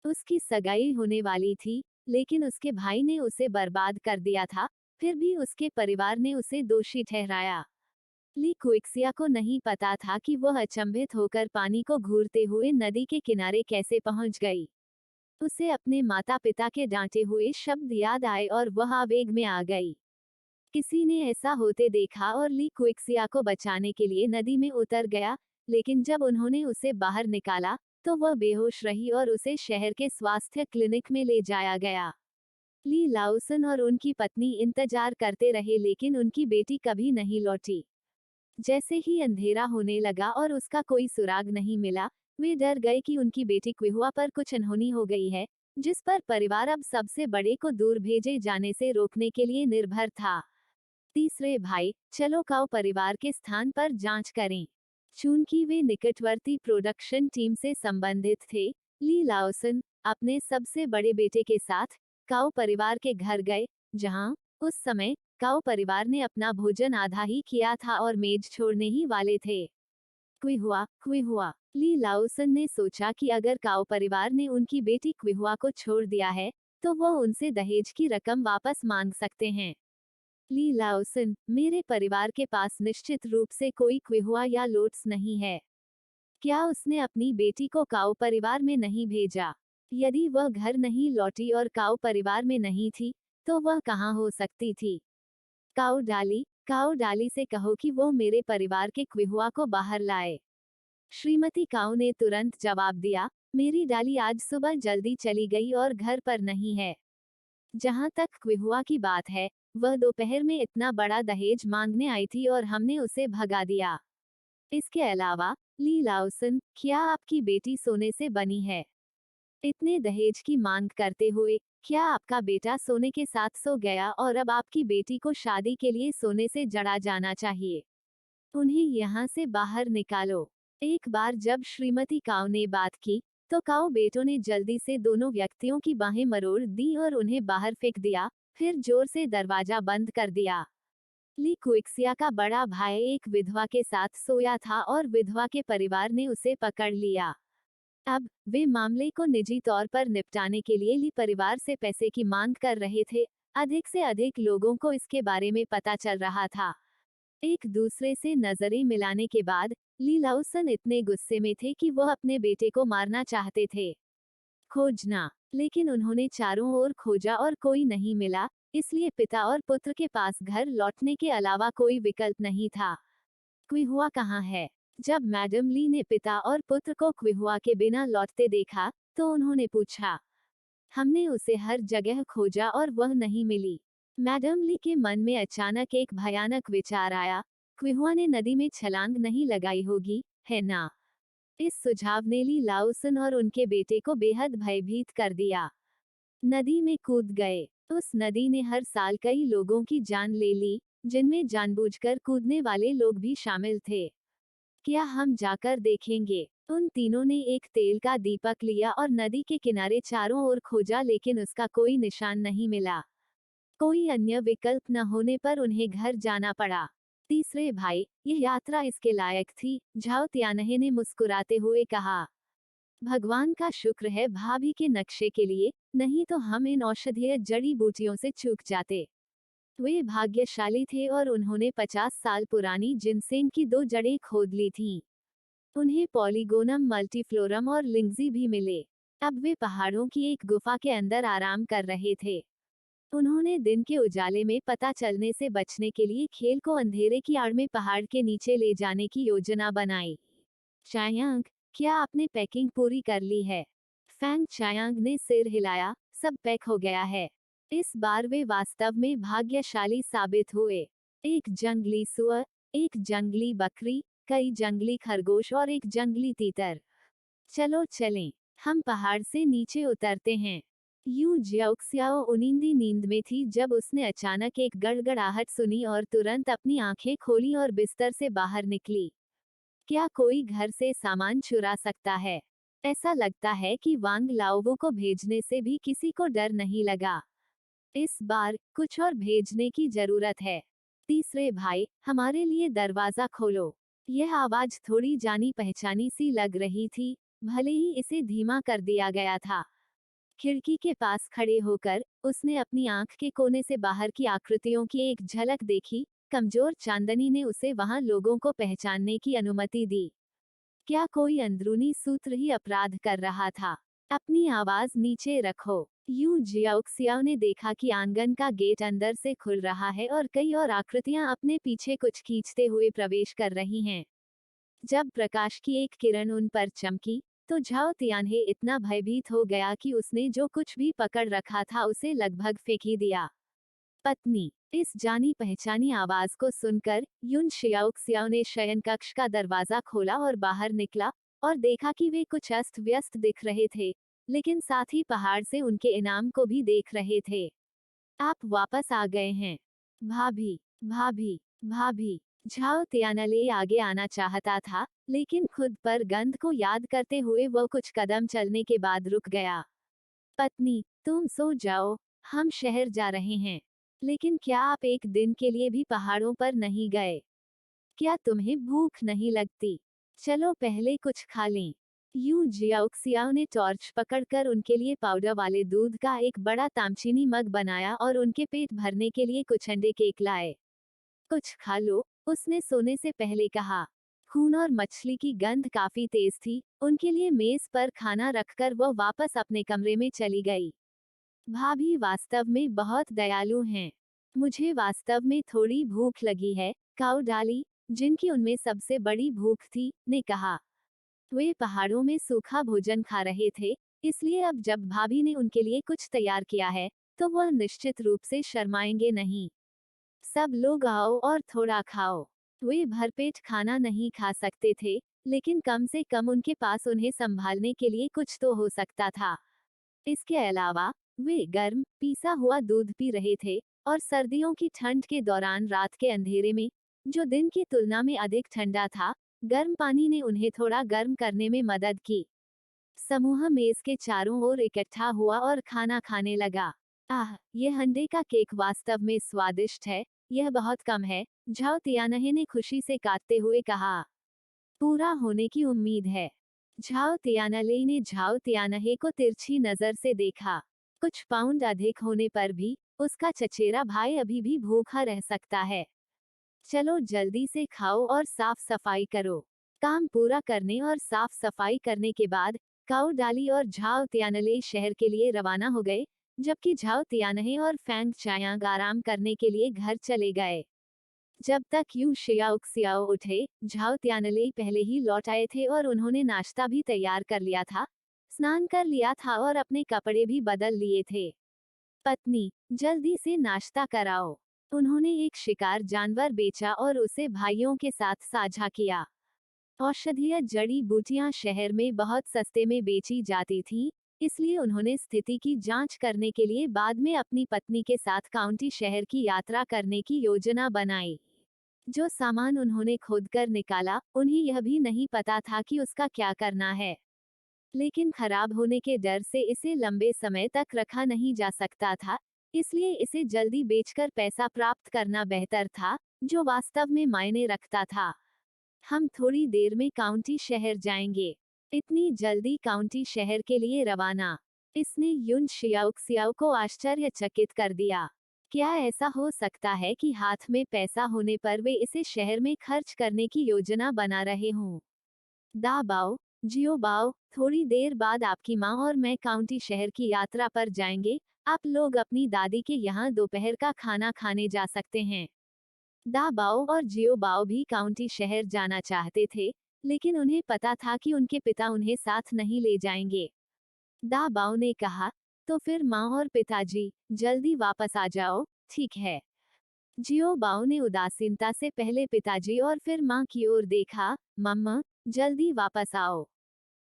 Speaker 1: उसकी सगाई होने वाली थी, लेकिन उसके भाई ने उसे बर्बाद कर दिया था। फिर भी उसके परिवार ने उसे दोषी ठहराया। ली कुइक्सिया को नहीं पता था कि वह अचंभित होकर पानी को घूरते हुए नदी के किनारे कैसे पहुंच गई। उसे अपने माता पिता के डांटे हुए शब्द याद आए और वह आवेग में आ गई। किसी ने ऐसा होते देखा और ली कुइक्सिया को बचाने के लिए नदी में उतर गया, लेकिन जब उन्होंने उसे बाहर निकाला, तो वह बेहोश रही और उसे शहर के स्वास्थ्य क्लिनिक में ले जाया गया। ली लाउसन और उनकी पत्नी इंतजार करते रहे, लेकिन उनकी बेटी कभी नहीं लौटी। जैसे ही अंधेरा होने लगा और उसका कोई सुराग नहीं मिला, वे डर गए कि उनकी बेटी क्विहुआ पर कुछ अनहोनी हो गई है, जिस पर परिवार अब सबसे बड़े को दूर भेजे जाने से रोकने के लिए निर्भर था। तीसरे भाई, चलो काओ परिवार के स्थान पर जांच करें। चूंकि वे निकटवर्ती प्रोडक्शन टीम से संबंधित थे, ली लाउसन अपने सबसे बड़े बेटे के साथ काओ परिवार के घर गए, जहां उस समय काओ परिवार ने अपना भोजन आधा ही किया था और मेज छोड़ने ही वाले थे। क्विहुआ ली लाउसन ने सोचा कि अगर काओ परिवार ने उनकी बेटी क्विहुआ को छोड़ दिया है, तो वह उनसे दहेज की रकम वापस मांग सकते हैं। ली लाउसन, मेरे परिवार के पास निश्चित रूप से कोई क्विहुआ या लोट्स नहीं है। क्या उसने अपनी बेटी को काओ परिवार में नहीं भेजा? यदि वह घर नहीं लौटी और काओ परिवार में नहीं थी, तो वह कहाँ हो सकती थी? काओ डाली से कहो कि वो मेरे परिवार के क्विहुआ को बाहर लाए। श्रीमती काओ ने तुरंत जवाब दिया, मेरी डाली आज सुबह जल्दी चली गई और घर पर नहीं है। जहाँ तक क्विहुआ की बात है, वह दोपहर में इतना बड़ा दहेज मांगने आई थी और हमने उसे भगा दिया। इसके अलावा, ली लाउसन, क्या आपकी बेटी सोने से बनी है? इतने दहेज की मांग करते हुए, क्या आपका बेटा सोने के साथ सो गया और अब आपकी बेटी को शादी के लिए सोने से जड़ा जाना चाहिए? उन्हें यहाँ से बाहर निकालो। एक बार जब श्रीमती काओ ने बात की, तो काओ बेटों ने जल्दी से दोनों व्यक्तियों की बाहें मरोड़ दी और उन्हें बाहर फेंक दिया, फिर जोर से दरवाजा बंद कर दिया। ली क्विक्सिया का बड़ा भाई एक विधवा के साथ सोया था और विधवा के परिवार ने उसे पकड़ लिया। अब वे मामले को निजी तौर पर निपटाने के लिए ली परिवार से पैसे की मांग कर रहे थे। अधिक से अधिक लोगों को इसके बारे में पता चल रहा था। एक दूसरे से नजरें मिलाने के बाद ली लाउसन इतने गुस्से में थे कि वह अपने बेटे को मारना चाहते थे। खोजना, लेकिन उन्होंने चारों ओर खोजा और कोई नहीं मिला, इसलिए पिता और पुत्र के पास घर लौटने के अलावा कोई विकल्प नहीं था। क्विहुआ कहाँ है? जब मैडम ली ने पिता और पुत्र को क्विहुआ के बिना लौटते देखा, तो उन्होंने पूछा। हमने उसे हर जगह खोजा और वह नहीं मिली। मैडम ली के मन में अचानक एक भयानक विचार आया। क्विहुआ ने नदी में छलांग नहीं लगाई होगी, है ना? इस सुझाव ने ली लाउसन और उनके बेटे को बेहद भयभीत कर दिया। नदी में कूद गए। उस नदी ने हर साल कई लोगों की जान ले ली, जिनमें जानबूझकर कूदने वाले लोग भी शामिल थे। क्या हम जाकर देखेंगे? उन तीनों ने एक तेल का दीपक लिया और नदी के किनारे चारों ओर खोजा, लेकिन उसका कोई निशान नहीं मिला। कोई अन्य विकल्प न होने पर उन्हें घर जाना पड़ा। तीसरे भाई, यह यात्रा इसके लायक थी, झाओ त्यानहे ने मुस्कुराते हुए कहा। भगवान का शुक्र है भाभी के नक्शे के लिए, नहीं तो हम इन औषधीय जड़ी बूटियों से चूक जाते। वे भाग्यशाली थे और उन्होंने 50 साल पुरानी जिनसेंग की 2 जड़ें खोद ली थीं। उन्हें पॉलीगोनम मल्टीफ्लोरम और लिंगजी भी मिले। अब वे पहाड़ों की एक गुफा के अंदर आराम कर रहे थे। उन्होंने दिन के उजाले में पता चलने से बचने के लिए खेल को अंधेरे की आड़ में पहाड़ के नीचे ले जाने की योजना बनाई। चायांग, क्या आपने पैकिंग पूरी कर ली है? फैंग चायांग ने सिर हिलाया। सब पैक हो गया है। इस बार वे वास्तव में भाग्यशाली साबित हुए। एक जंगली सुअर, एक जंगली बकरी, कई जंगली खरगोश और एक जंगली तीतर। चलो चलें, हम पहाड़ से नीचे उतरते हैं। यूं ज्याओक्सियाओ उनिंदी नींद में थी जब उसने अचानक एक गड़गड़ाहट सुनी और तुरंत अपनी आंखें खोली और बिस्तर से बाहर निकली। क्या कोई घर से सामान चुरा सकता है? ऐसा लगता है कि वांग लाओवो को भेजने से भी किसी को डर नहीं लगा। इस बार कुछ और भेजने की जरूरत है। तीसरे भाई, हमारे लिए दरवाजा खोलो। यह आवाज थोड़ी जानी पहचानी सी लग रही थी, भले ही इसे धीमा कर दिया गया था। खिड़की के पास खड़े होकर उसने अपनी आंख के कोने से बाहर की आकृतियों की एक झलक देखी। कमजोर चांदनी ने उसे वहां लोगों को पहचानने की अनुमति दी। क्या कोई अंदरूनी सूत्र ही अपराध कर रहा था? अपनी आवाज नीचे रखो। यूं जियाओक्सियाओ ने देखा कि आंगन का गेट अंदर से खुल रहा है और कई और आकृतियां अपने पीछे कुछ खींचते हुए प्रवेश कर रही हैं। जब प्रकाश की एक किरण उन पर चमकी, तो झाओ तियानहे इतना भयभीत हो गया कि उसने जो कुछ भी पकड़ रखा था उसे लगभग फेंक ही दिया। पत्नी, इस जानी पहचानी आवाज को सुनकर युन शियाओक्सियाओ ने शयन कक्ष का दरवाजा खोला और बाहर निकला और देखा कि वे कुछ अस्त व्यस्त दिख रहे थे, लेकिन साथ ही पहाड़ से उनके इनाम को भी देख रहे थे। आप वापस आ गए हैं। भाभी, भाभी, भाभी। झाओ तियानले आगे आना चाहता था, लेकिन खुद पर गंध को याद करते हुए वह कुछ कदम चलने के बाद रुक गया। पत्नी, तुम सो जाओ, हम शहर जा रहे हैं। लेकिन क्या आप एक दिन के लिए भी पहाड़ों पर नहीं गए? क्या तुम्हें भूख नहीं लगती? चलो पहले कुछ खा लें। यूं जियाओक्सियाओ ने टॉर्च पकड़कर उनके लिए पाउडर वाले दूध का एक बड़ा तामचीनी मग बनाया और उनके पेट भरने के लिए कुछ अंडे केक लाए। कुछ खा लो, उसने सोने से पहले कहा। खून और मछली की गंध काफी तेज थी। उनके लिए मेज पर खाना रखकर वह वापस अपने कमरे में चली गई। भाभी वास्तव में बहुत दयालु हैं। मुझे वास्तव में थोड़ी भूख लगी है, काऊ डाली, जिनकी उनमें सबसे बड़ी भूख थी, ने कहा। वे पहाड़ों में सूखा भोजन खा रहे थे, इसलिए अब जब भाभी ने उनके लिए कुछ तैयार किया है, तो वह निश्चित रूप से शर्माएंगे नहीं। सब लोग आओ और थोड़ा खाओ। वे भरपेट खाना नहीं खा सकते थे, लेकिन कम से कम उनके पास उन्हें संभालने के लिए कुछ तो हो सकता था। इसके अलावा वे गर्म पीसा हुआ दूध पी रहे थे और सर्दियों की ठंड के दौरान रात के अंधेरे में, जो दिन की तुलना में अधिक ठंडा था, गर्म पानी ने उन्हें थोड़ा गर्म करने में मदद की। समूह मेज के चारों ओर इकट्ठा हुआ और खाना खाने लगा। आह, ये अंडे का केक वास्तव में स्वादिष्ट है, यह बहुत कम है, झाओ तियानहे ने खुशी से काटते हुए कहा। पूरा होने की उम्मीद है। झाओ तियानले ने झाओ तियानहे को तिरछी नजर से देखा। कुछ पाउंड अधिक होने पर भी उसका चचेरा भाई अभी भी भूखा रह सकता है। चलो जल्दी से खाओ और साफ सफाई करो। काम पूरा करने और साफ सफाई करने के बाद काऊ डाली और झाओ तियानले शहर के लिए रवाना हो गए, जबकि झाओ तियानहे और फैंग चायांग आराम करने के लिए घर चले गए। जब तक यू शियाओ उठे, झाओ तियानले पहले ही लौट आए थे और उन्होंने नाश्ता भी तैयार कर लिया था, स्नान कर लिया था और अपने कपड़े भी बदल लिए थे। पत्नी, जल्दी से नाश्ता कराओ। उन्होंने एक शिकार जानवर बेचा और उसे भाइयों के साथ साझा किया। औषधीय जड़ी बूटियां शहर में बहुत सस्ते में बेची जाती थीं, इसलिए उन्होंने स्थिति की जांच करने के लिए बाद में अपनी पत्नी के साथ काउंटी शहर की यात्रा करने की योजना बनाई। जो सामान उन्होंने खोदकर निकाला, उन्हें यह भी नहीं पता था कि उसका क्या करना है। लेकिन खराब होने के डर से इसे लंबे समय तक रखा नहीं जा सकता था, इसलिए इसे जल्दी बेचकर पैसा प्राप्त करना बेहतर था, जो वास्तव में मायने रखता था। हम थोड़ी देर में काउंटी शहर जाएंगे। इतनी जल्दी काउंटी शहर के लिए रवाना। इसने युन शियाओ को आश्चर्यचकित कर दिया। क्या ऐसा हो सकता है कि हाथ में पैसा होने पर वे इसे शहर में खर्च करने की योजना बना रहे हों? दा बाओ, जियो बाओ, थोड़ी देर बाद आपकी माँ और मैं काउंटी शहर की यात्रा पर जाएंगे। आप लोग अपनी दादी के यहाँ दोपहर का खाना खाने जा सकते हैं। दा बाओ और जियो बाओ भी काउंटी शहर जाना चाहते थे, लेकिन उन्हें पता था कि उनके पिता उन्हें साथ नहीं ले जाएंगे। दा बाओ ने कहा, तो फिर माँ और पिताजी, जल्दी वापस आ जाओ, ठीक है। जियो बाओ ने उदासीनता से पहले पिताजी और फिर माँ की ओर देखा। मम्मा, जल्दी वापस आओ।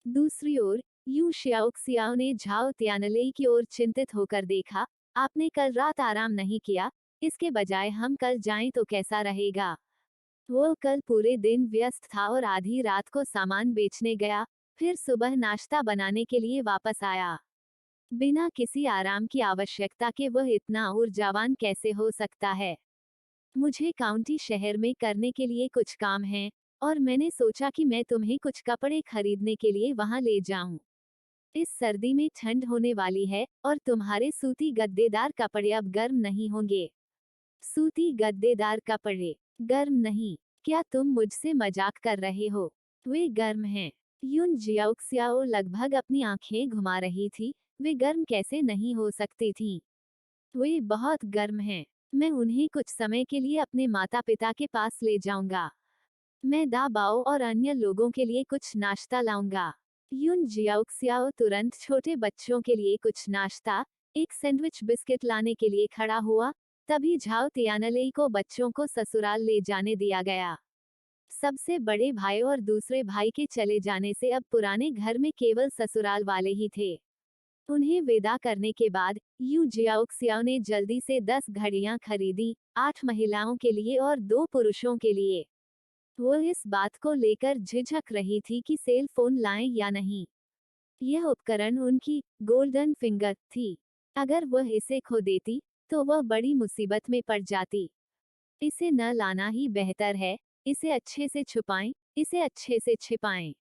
Speaker 1: दूसरी ओर, यू शियाओ ने झाओ तियानले की ओर चिंतित होकर देखा। आपने कल रात आराम नहीं किया, इसके बजाय हम कल जाएं तो कैसा रहेगा? वो कल पूरे दिन व्यस्त था और आधी रात को सामान बेचने गया, फिर सुबह नाश्ता बनाने के लिए वापस आया। बिना किसी आराम की आवश्यकता के वह इतना ऊर्जावान कैसे हो सकता है? मुझे काउंटी शहर में करने के लिए कुछ काम हैं, और मैंने सोचा कि मैं तुम्हें कुछ कपड़े खरीदने के लिए वहां ले जाऊं। इस सर्दी में ठंड होने वाली है और तुम्हारे सूती गद्देदार कपड़े अब गर्म नहीं होंगे। सूती गद्देदार कपड़े गर्म नहीं? क्या तुम मुझसे मजाक कर रहे हो? वे गर्म हैं। युन जियाओक्सियाओ लगभग अपनी आंखें घुमा रही थी। वे गर्म कैसे नहीं हो सकती थीं? वे बहुत गर्म हैं। मैं उन्हें कुछ समय के लिए अपने माता पिता के पास ले जाऊंगा। मैं दा बाओ और अन्य लोगों के लिए कुछ नाश्ता लाऊंगा। युन जियाओक्सियाओ तुरंत छोटे बच्चों के लिए कुछ नाश्ता, एक सैंडविच बिस्किट लाने के लिए खड़ा हुआ। तभी झाओ तियानले को बच्चों को ससुराल ले जाने दिया गया। सबसे बड़े भाई और दूसरे भाई के चले जाने से अब पुराने घर में केवल ससुराल वाले ही थे। उन्हें विदा करने के बाद यू जियाओक्सियाओ ने जल्दी से 10 घड़ियां खरीदी, 8 महिलाओं के लिए और 2 पुरुषों के लिए। वो इस बात को लेकर झिझक रही थी कि सेल फोन लाएं या नहीं। यह उपकरण उनकी गोल्डन फिंगर थी। अगर वह इसे खो देती, तो वह बड़ी मुसीबत में पड़ जाती। इसे न लाना ही बेहतर है। इसे अच्छे से छुपाएं, इसे अच्छे से छिपाएं।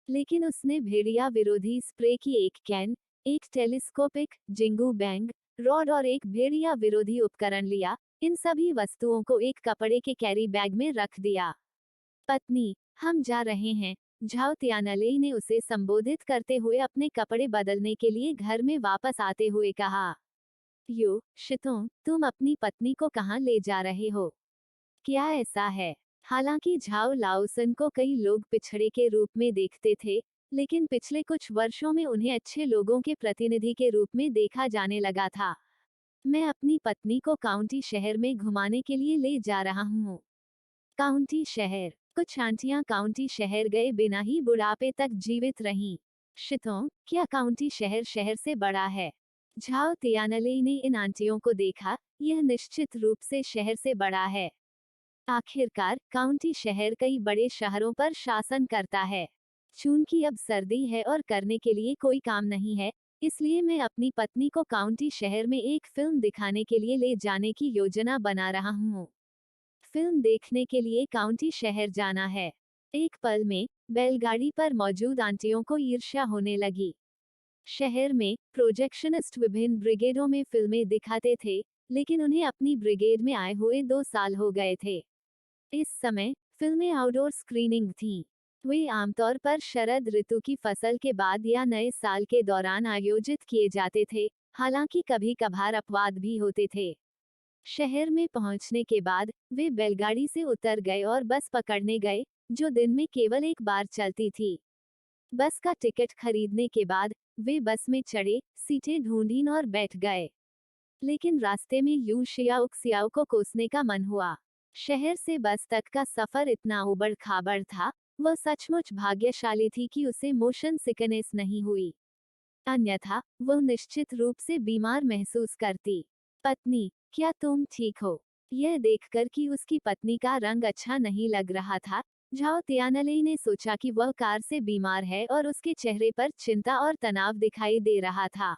Speaker 1: लेकिन उसने भेड़िया विरोधी स्प्रे की एक कैन, एक टेलीस्कोपिक जिंगू बैंग रॉड और एक भेड़िया विरोधी उपकरण लिया। इन सभी वस्तुओं को एक कपड़े के कैरी बैग में रख दिया। पत्नी, हम जा रहे हैं, झाओ तियानले ने उसे संबोधित करते हुए अपने कपड़े बदलने के लिए घर में वापस आते हुए कहा। यो शितों, तुम अपनी पत्नी को कहाँ ले जा रहे हो? क्या ऐसा है? हालांकि झाओ लाओसन को कई लोग पिछड़े के रूप में देखते थे, लेकिन पिछले कुछ वर्षों में उन्हें अच्छे लोगों के प्रतिनिधि के रूप में देखा जाने लगा था। मैं अपनी पत्नी को काउंटी शहर में घुमाने के लिए ले जा रहा हूँ। काउंटी शहर। कुछ आंटियां काउंटी शहर गए बिना ही बुढ़ापे तक जीवित रहीं। शितों, क्या काउंटी शहर शहर से बड़ा है? झाओ तियानले ने इन आंटियों को देखा। यह निश्चित रूप से शहर से बड़ा है। आखिरकार काउंटी शहर कई बड़े शहरों पर शासन करता है। चूंकि अब सर्दी है और करने के लिए कोई काम नहीं है, इसलिए मैं अपनी पत्नी को काउंटी शहर में एक फिल्म दिखाने के लिए ले जाने की योजना बना रहा हूँ। फिल्म देखने के लिए काउंटी शहर जाना है। एक पल में बैलगाड़ी पर मौजूद आंटियों को ईर्ष्या होने लगी। शहर में प्रोजेक्शनिस्ट विभिन्न ब्रिगेडों में फिल्में दिखाते थे, लेकिन उन्हें अपनी ब्रिगेड में आए हुए 2 साल हो गए थे। इस समय फिल्में आउटडोर स्क्रीनिंग थीं। वे आमतौर पर शरद ऋतु की फसल के बाद या नए साल के दौरान आयोजित किए जाते थे, हालांकि कभी कभार अपवाद भी होते थे। शहर में पहुंचने के बाद वे बैलगाड़ी से उतर गए और बस पकड़ने गए, जो दिन में केवल एक बार चलती थी। बस का टिकट खरीदने के बाद वे बस में चढ़े, सीटें ढूंढीं और बैठ गए। लेकिन रास्ते में यू शियाओ को कोसने का मन हुआ। शहर से बस तक का सफर इतना उबड़ खाबड़ था, वह सचमुच भाग्यशाली थी कि उसे मोशन सिकनेस नहीं हुई, अन्यथा वह निश्चित रूप से बीमार महसूस करती। पत्नी, क्या तुम ठीक हो? यह देखकर कि उसकी पत्नी का रंग अच्छा नहीं लग रहा था, झाओ तियानली ने सोचा कि वह कार से बीमार है और उसके चेहरे पर चिंता और तनाव दिखाई दे रहा था।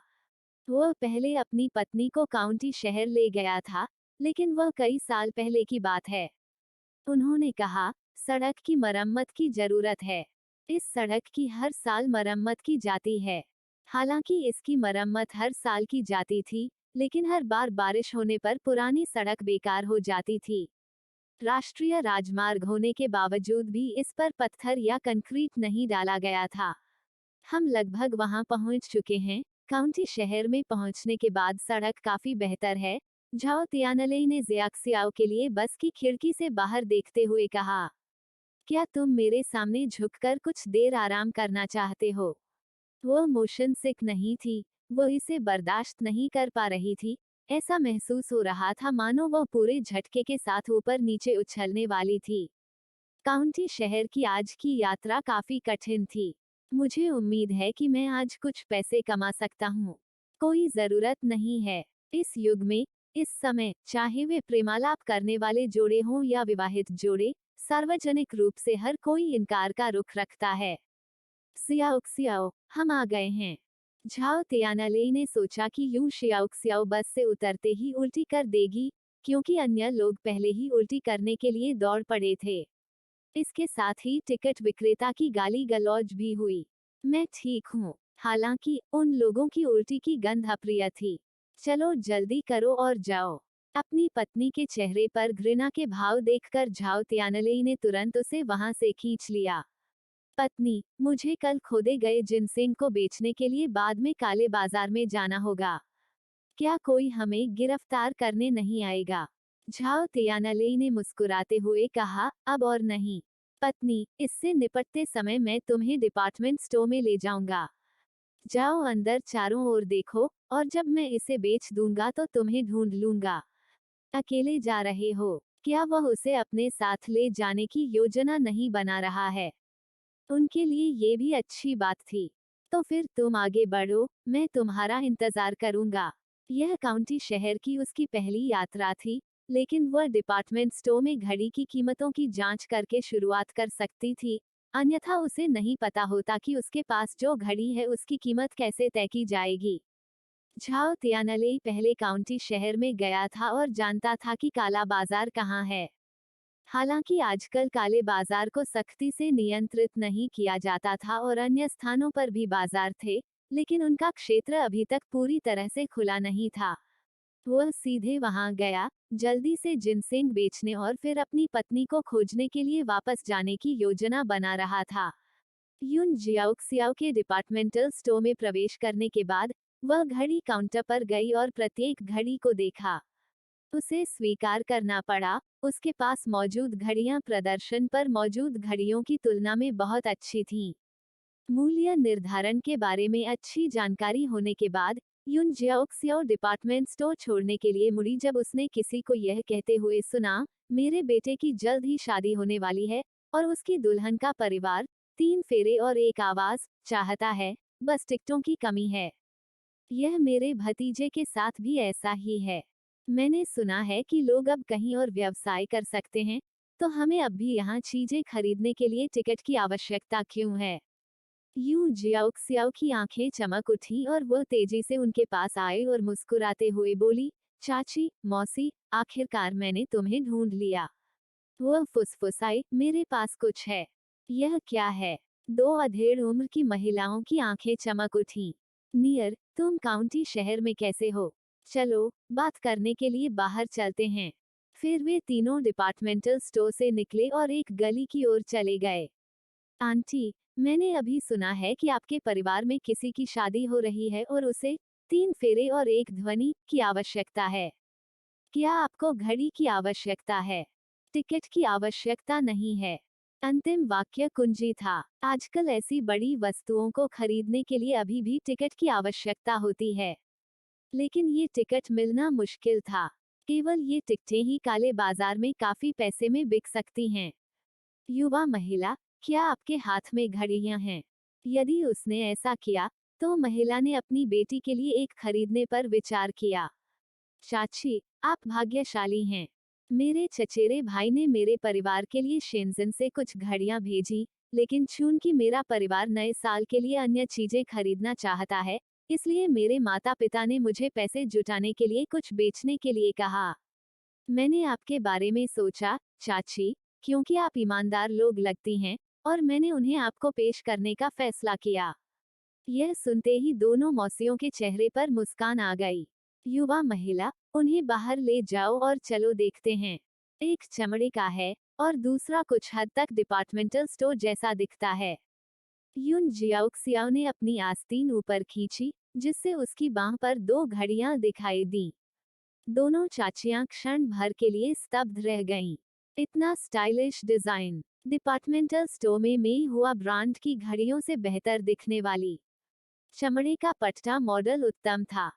Speaker 1: वह पहले अपनी पत्नी को काउंटी शहर ले गया था, लेकिन वह कई साल पहले की बात है। उन्होंने कहा, सड़क की मरम्मत की जरूरत है। इस सड़क की हर साल मरम्मत की जाती है। हालांकि इसकी मरम्मत हर साल की जाती थी, लेकिन हर बार बारिश होने पर पुरानी सड़क बेकार हो जाती थी। राष्ट्रीय राजमार्ग होने के बावजूद भी इस पर पत्थर या कंक्रीट नहीं डाला गया था। हम लगभग वहां पहुंच चुके हैं। काउंटी शहर में पहुंचने के बाद सड़क काफी बेहतर है, झाओ तियानले ने जियाक्सियाओ के लिए बस की खिड़की से बाहर देखते हुए कहा। क्या तुम मेरे सामने झुककर कुछ देर आराम करना चाहते हो? वह मोशन सिक नहीं थी, वह इसे बर्दाश्त नहीं कर पा रही थी। ऐसा महसूस हो रहा था मानो वह पूरे झटके के साथ ऊपर नीचे उछलने वाली थी। काउंटी शहर की आज की यात्रा काफी कठिन थी। मुझे उम्मीद है कि मैं आज कुछ पैसे कमा सकता हूँ। कोई जरूरत नहीं है। इस युग में, इस समय, चाहे वे प्रेमालाप करने वाले जोड़े हों या विवाहित जोड़े, सार्वजनिक रूप से हर कोई इनकार का रुख रखता है। सियाओ, हम आ गए हैं। झाओ तियानले ने सोचा कि यूं शियाओ बस से उतरते ही उल्टी कर देगी, क्योंकि अन्य लोग पहले ही उल्टी करने के लिए दौड़ पड़े थे। इसके साथ ही टिकट विक्रेता की गाली गलौज भी हुई। मैं ठीक हूँ। हालांकि उन लोगों की उल्टी की गंध अप्रिय थी। चलो जल्दी करो और जाओ। अपनी पत्नी के चेहरे पर घृणा के भाव देखकर झाओ तियानले ने तुरंत उसे वहां से खींच लिया। पत्नी, मुझे कल खोदे गए जिनसेंग को बेचने के लिए बाद में काले बाजार में जाना होगा। क्या कोई हमें गिरफ्तार करने नहीं आएगा? झाओ तियानले ने मुस्कुराते हुए कहा, अब और नहीं। पत्नी, इससे निपटते समय मैं तुम्हें डिपार्टमेंट स्टोर में ले जाऊंगा। जाओ अंदर चारों ओर देखो, और जब मैं इसे बेच दूंगा तो तुम्हें ढूंढ लूंगा। अकेले जा रहे हो? क्या वह उसे अपने साथ ले जाने की योजना नहीं बना रहा है? उनके लिए ये भी अच्छी बात थी। तो फिर तुम आगे बढ़ो, मैं तुम्हारा इंतजार करूंगा। यह काउंटी शहर की उसकी पहली यात्रा थी, लेकिन वह डिपार्टमेंट स्टोर में घड़ी की कीमतों की जांच करके शुरुआत कर सकती थी, अन्यथा उसे नहीं पता होता कि उसके पास जो घड़ी है उसकी कीमत कैसे तय की जाएगी। झाओ तियानले पहले काउंटी शहर में गया था और जानता था कि काला बाजार कहाँ है। हालांकि आजकल काले बाजार को सख्ती से नियंत्रित नहीं किया जाता था और अन्य स्थानों पर भी बाजार थे, लेकिन उनका क्षेत्र अभी तक पूरी तरह से खुला नहीं था। वह सीधे वहां गया, जल्दी से जिनसेंग बेचने और फिर अपनी पत्नी को खोजने के लिए वापस जाने की योजना बना रहा था। यून जियाओक्सियाओ के डिपार्टमेंटल स्टोर में प्रवेश करने के बाद वह घड़ी काउंटर पर गई और प्रत्येक घड़ी को देखा। उसे स्वीकार करना पड़ा, उसके पास मौजूद घड़ियां प्रदर्शन पर मौजूद घड़ियों की तुलना में बहुत अच्छी थीं। मूल्य निर्धारण के बारे में अच्छी जानकारी होने के बाद युन जियाओक्सियाओ डिपार्टमेंट स्टोर छोड़ने के लिए मुड़ी जब उसने किसी को यह कहते हुए सुना, मेरे बेटे की जल्द ही शादी होने वाली है, और उसकी दुल्हन का परिवार 3 फेरे और एक आवाज चाहता है, बस टिकटों की कमी है। यह मेरे भतीजे के साथ भी ऐसा ही है। मैंने सुना है कि लोग अब कहीं और व्यवसाय कर सकते हैं, तो हमें अब भी यहाँ चीजें खरीदने के लिए टिकट की आवश्यकता क्यों है? यूं जियाओक्सियाओ की आंखें चमक उठी और वो तेजी से उनके पास आए और मुस्कुराते हुए बोली, चाची, मौसी, आखिरकार मैंने तुम्हें ढूंढ लिया। वह फुसफुसाई, मेरे पास कुछ है। यह क्या है? दो अधेड़ उम्र की महिलाओं की आंखें चमक उठीं। नियर, तुम काउंटी शहर में कैसे हो? चलो, बात करने के लिए बाहर चलते हैं। फिर वे तीनों डिपार्टमेंटल स्टोर से निकले और एक गली की ओर चले गए। आंटी, मैंने अभी सुना है कि आपके परिवार में किसी की शादी हो रही है और उसे 3 फेरे और एक ध्वनि की आवश्यकता है। क्या आपको घड़ी की आवश्यकता है? टिकट की आवश्यकता नहीं है। अंतिम वाक्य कुंजी था। आजकल ऐसी बड़ी वस्तुओं को खरीदने के लिए अभी भी टिकट की आवश्यकता होती है। लेकिन ये टिकट मिलना मुश्किल था। केवल ये टिकटें ही काले बाजार में काफी पैसे में बिक सकती हैं। युवा महिला, क्या आपके हाथ में घड़ियां हैं? यदि उसने ऐसा किया, तो महिला ने अपनी बेटी के लिए एक खरीदने पर विचार किया। चाची, आप भाग्यशाली हैं। मेरे चचेरे भाई ने मेरे परिवार के लिए शेंजन से कुछ घड़ियां भेजी, लेकिन चूंकि मेरा परिवार नए साल के लिए अन्य चीजें खरीदना चाहता है, इसलिए मेरे माता पिता ने मुझे पैसे जुटाने के लिए कुछ बेचने के लिए कहा। मैंने आपके बारे में सोचा, चाची, क्योंकि आप ईमानदार लोग लगती हैं, और मैंने उन्हें आपको पेश करने का फैसला किया। यह सुनते ही दोनों मौसियों के चेहरे पर मुस्कान आ गई। युवा महिला, उन्हें बाहर ले जाओ और चलो देखते हैं। एक चमड़े का है, और दूसरा कुछ हद तक डिपार्टमेंटल स्टोर जैसा दिखता है। युन जियाओक्सियाओ ने अपनी आस्तीन ऊपर खींची, जिससे उसकी बांह पर दो घड़ियां दिखाई दी। दोनों चाचियां क्षण भर के लिए स्तब्ध रह गईं। इतना स्टाइलिश डिजाइन, डिपार्टमेंटल स्टोर में मेई हुआ ब्रांड की घड़ियों से बेहतर दिखने वाली। चमड़े का पट्टा मॉडल उत्तम था।